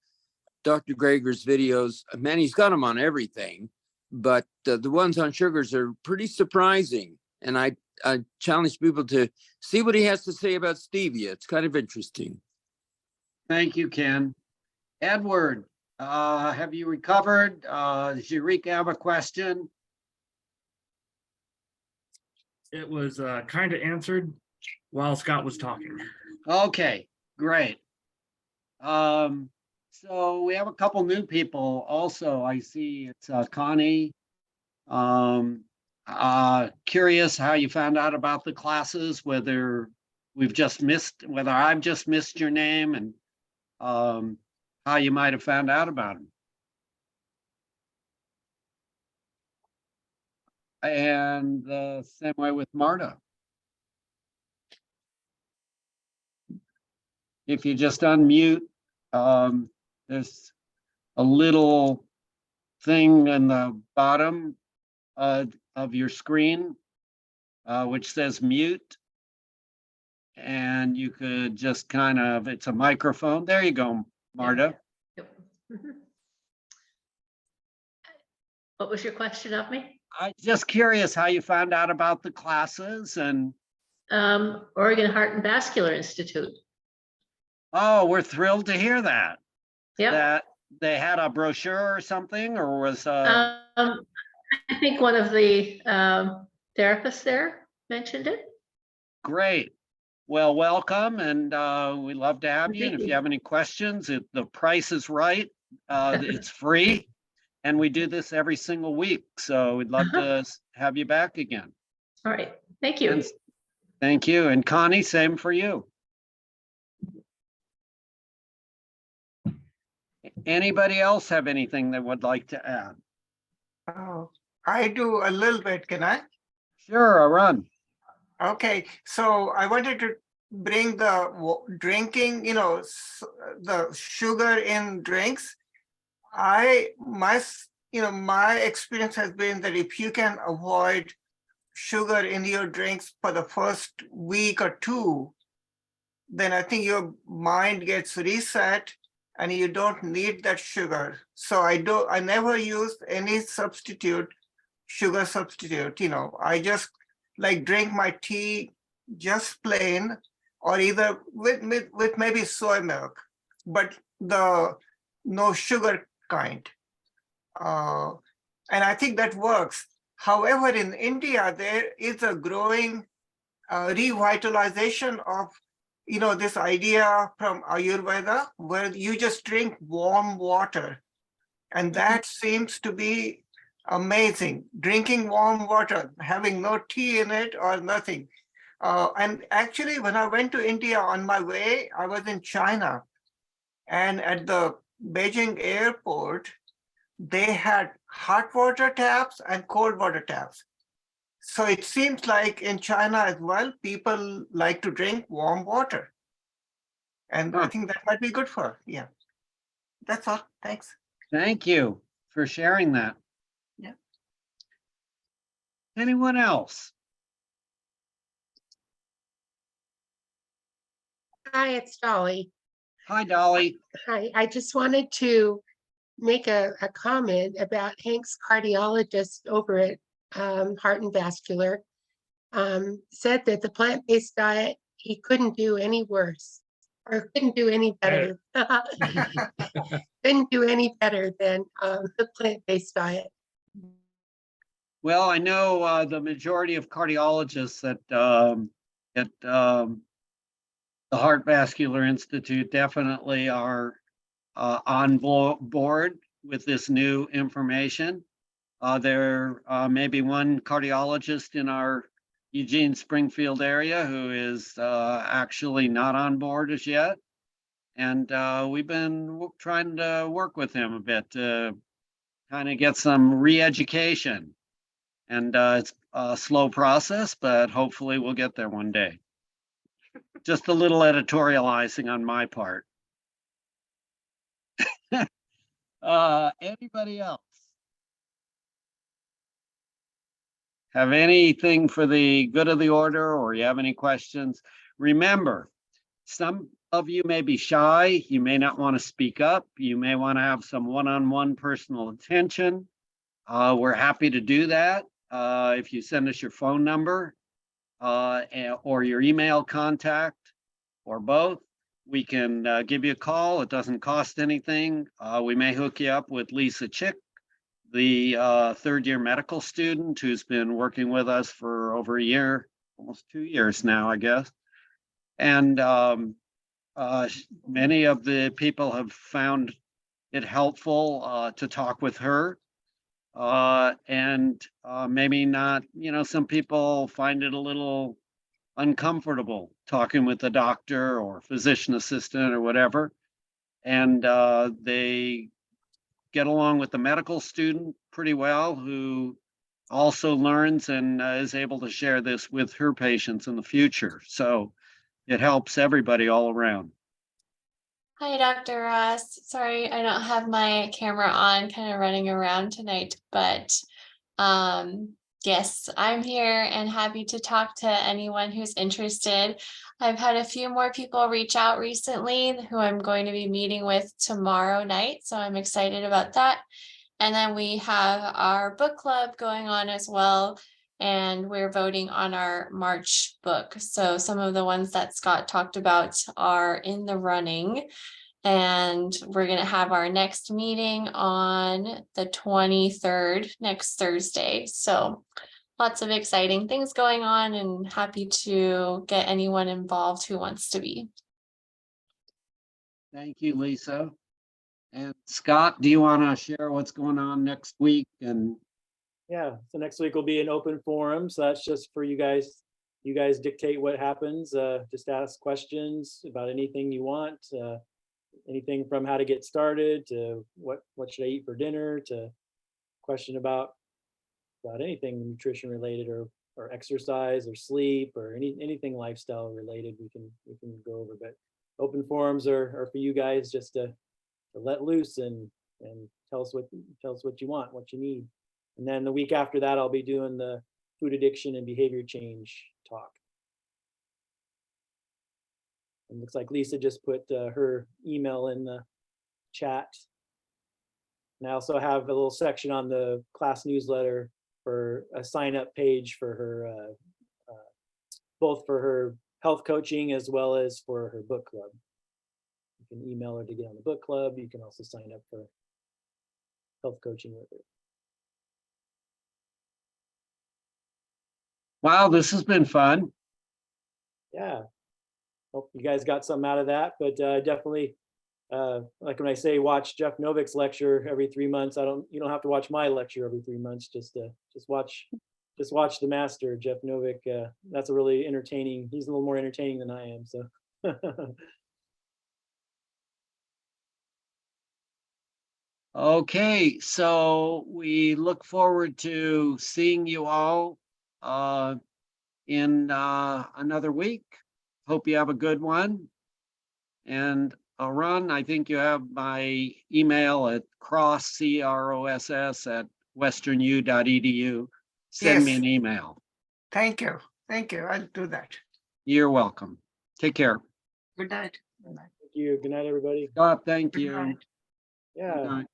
Dr. Greger's videos. Man, he's got them on everything, but the ones on sugars are pretty surprising. And I challenge people to see what he has to say about stevia. It's kind of interesting. Thank you, Ken. Edward, have you recovered? Does Eureka have a question? It was kind of answered while Scott was talking. Okay, great. So we have a couple new people also. I see it's Connie. Curious how you found out about the classes, whether I've just missed your name, and how you might have found out about them. And the same way with Marta. If you just unmute, there's a little thing in the bottom of your screen, which says mute. And you could just it's a microphone. There you go, Marta. Yep. What was your question of me? I'm just curious how you found out about the classes and. Oregon Heart and Vascular Institute. Oh, we're thrilled to hear that. Yeah. That they had a brochure or something, or was I think one of the therapists there mentioned it. Great. Well, welcome, and we'd love to have you. And Thank if you you. have any questions, if the price is right, it's free. And we do this every single week. So we'd love to have you back again. All right. Thank you. And thank you. And Connie, same for you. Anybody else have anything they would like to add? I do a little bit, can I? Sure, a run. Okay, so I wanted to bring the drinking, the sugar in drinks. My experience has been that if you can avoid sugar in your drinks for the first week or two, then I think your mind gets reset and you don't need that sugar. So I never used any sugar substitute, I just drink my tea just plain, or either with maybe soy milk, but the no sugar kind. And I think that works. However, in India, there is a growing revitalization of, this idea from Ayurveda, where you just drink warm water. And that seems to be amazing. Drinking warm water, having no tea in it or nothing. And actually, when I went to India on my way, I was in China. And at the Beijing airport, they had hot water taps and cold water taps. So it seems like in China as well, people like to drink warm water. And I think that might be good for, yeah. That's all. Thanks. Thank you for sharing that. Yeah. Anyone else? Hi, it's Dolly. Hi, Dolly. Hi, I just wanted to make a comment about Hank's cardiologist over at Heart and Vascular. Said that the plant-based diet, he couldn't do any worse or couldn't do any better. Couldn't do any better than the plant-based diet. Well, I know the majority of cardiologists at the Heart Vascular Institute definitely are on board with this new information. There may be one cardiologist in our Eugene Springfield area who is actually not on board as yet. And we've been trying to work with him a bit to kind of get some re-education. And it's a slow process, but hopefully we'll get there one day. Just a little editorializing on my part. Anybody else have anything for the good of the order, or you have any questions? Remember, some of you may be shy. You may not want to speak up. You may want to have some one-on-one personal attention. We're happy to do that. If you send us your phone number or your email contact or both, we can give you a call. It doesn't cost anything. We may hook you up with Lisa Chick, the third-year medical student who's been working with us for over a year, almost 2 years now, I guess. And many of the people have found it helpful to talk with her. And maybe not, some people find it a little uncomfortable talking with the doctor or physician assistant or whatever. And they get along with the medical student pretty well, who also learns and is able to share this with her patients in the future. So it helps everybody all around. Hi, Dr. Ross. Sorry, I don't have my camera on, kind of running around tonight, but yes, I'm here and happy to talk to anyone who's interested. I've had a few more people reach out recently who I'm going to be meeting with tomorrow night, so I'm excited about that. And then we have our book club going on as well, and we're voting on our March book. So some of the ones that Scott talked about are in the running. And we're going to have our next meeting on the 23rd, next Thursday. So lots of exciting things going on, and happy to get anyone involved who wants to be. Thank you, Lisa. And Scott, do you want to share what's going on next week? And Yeah, so next week will be an open forum. So that's just for you guys. You guys dictate what happens. Just ask questions about anything you want. Anything from how to get started to what should I eat for dinner, to question about anything nutrition related or exercise or sleep or anything lifestyle related we can go over. But open forums are for you guys just to let loose and tell us what you want, what you need. And then the week after that, I'll be doing the food addiction and behavior change talk. It looks like Lisa just put her email in the chat. And I also have a little section on the class newsletter for a sign up page for her, both for her health coaching as well as for her book club. You can email her to get on the book club. You can also sign up for health coaching with it. Wow, this has been fun. Yeah. Hope you guys got something out of that, but definitely, like when I say watch Jeff Novick's lecture every 3 months, you don't have to watch my lecture every 3 months. Just watch the master, Jeff Novick. That's a really entertaining. He's a little more entertaining than I am. So. Okay, so we look forward to seeing you all in another week. Hope you have a good one. And Ron, I think you have my email at cross@westernu.edu. Send me Yes. an email. Thank you. Thank you. I'll do that. You're welcome. Take care. Good night. Good night. Thank you. Good night, everybody. Scott, thank Good you. night. Yeah. Good night.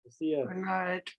See ya. Good night.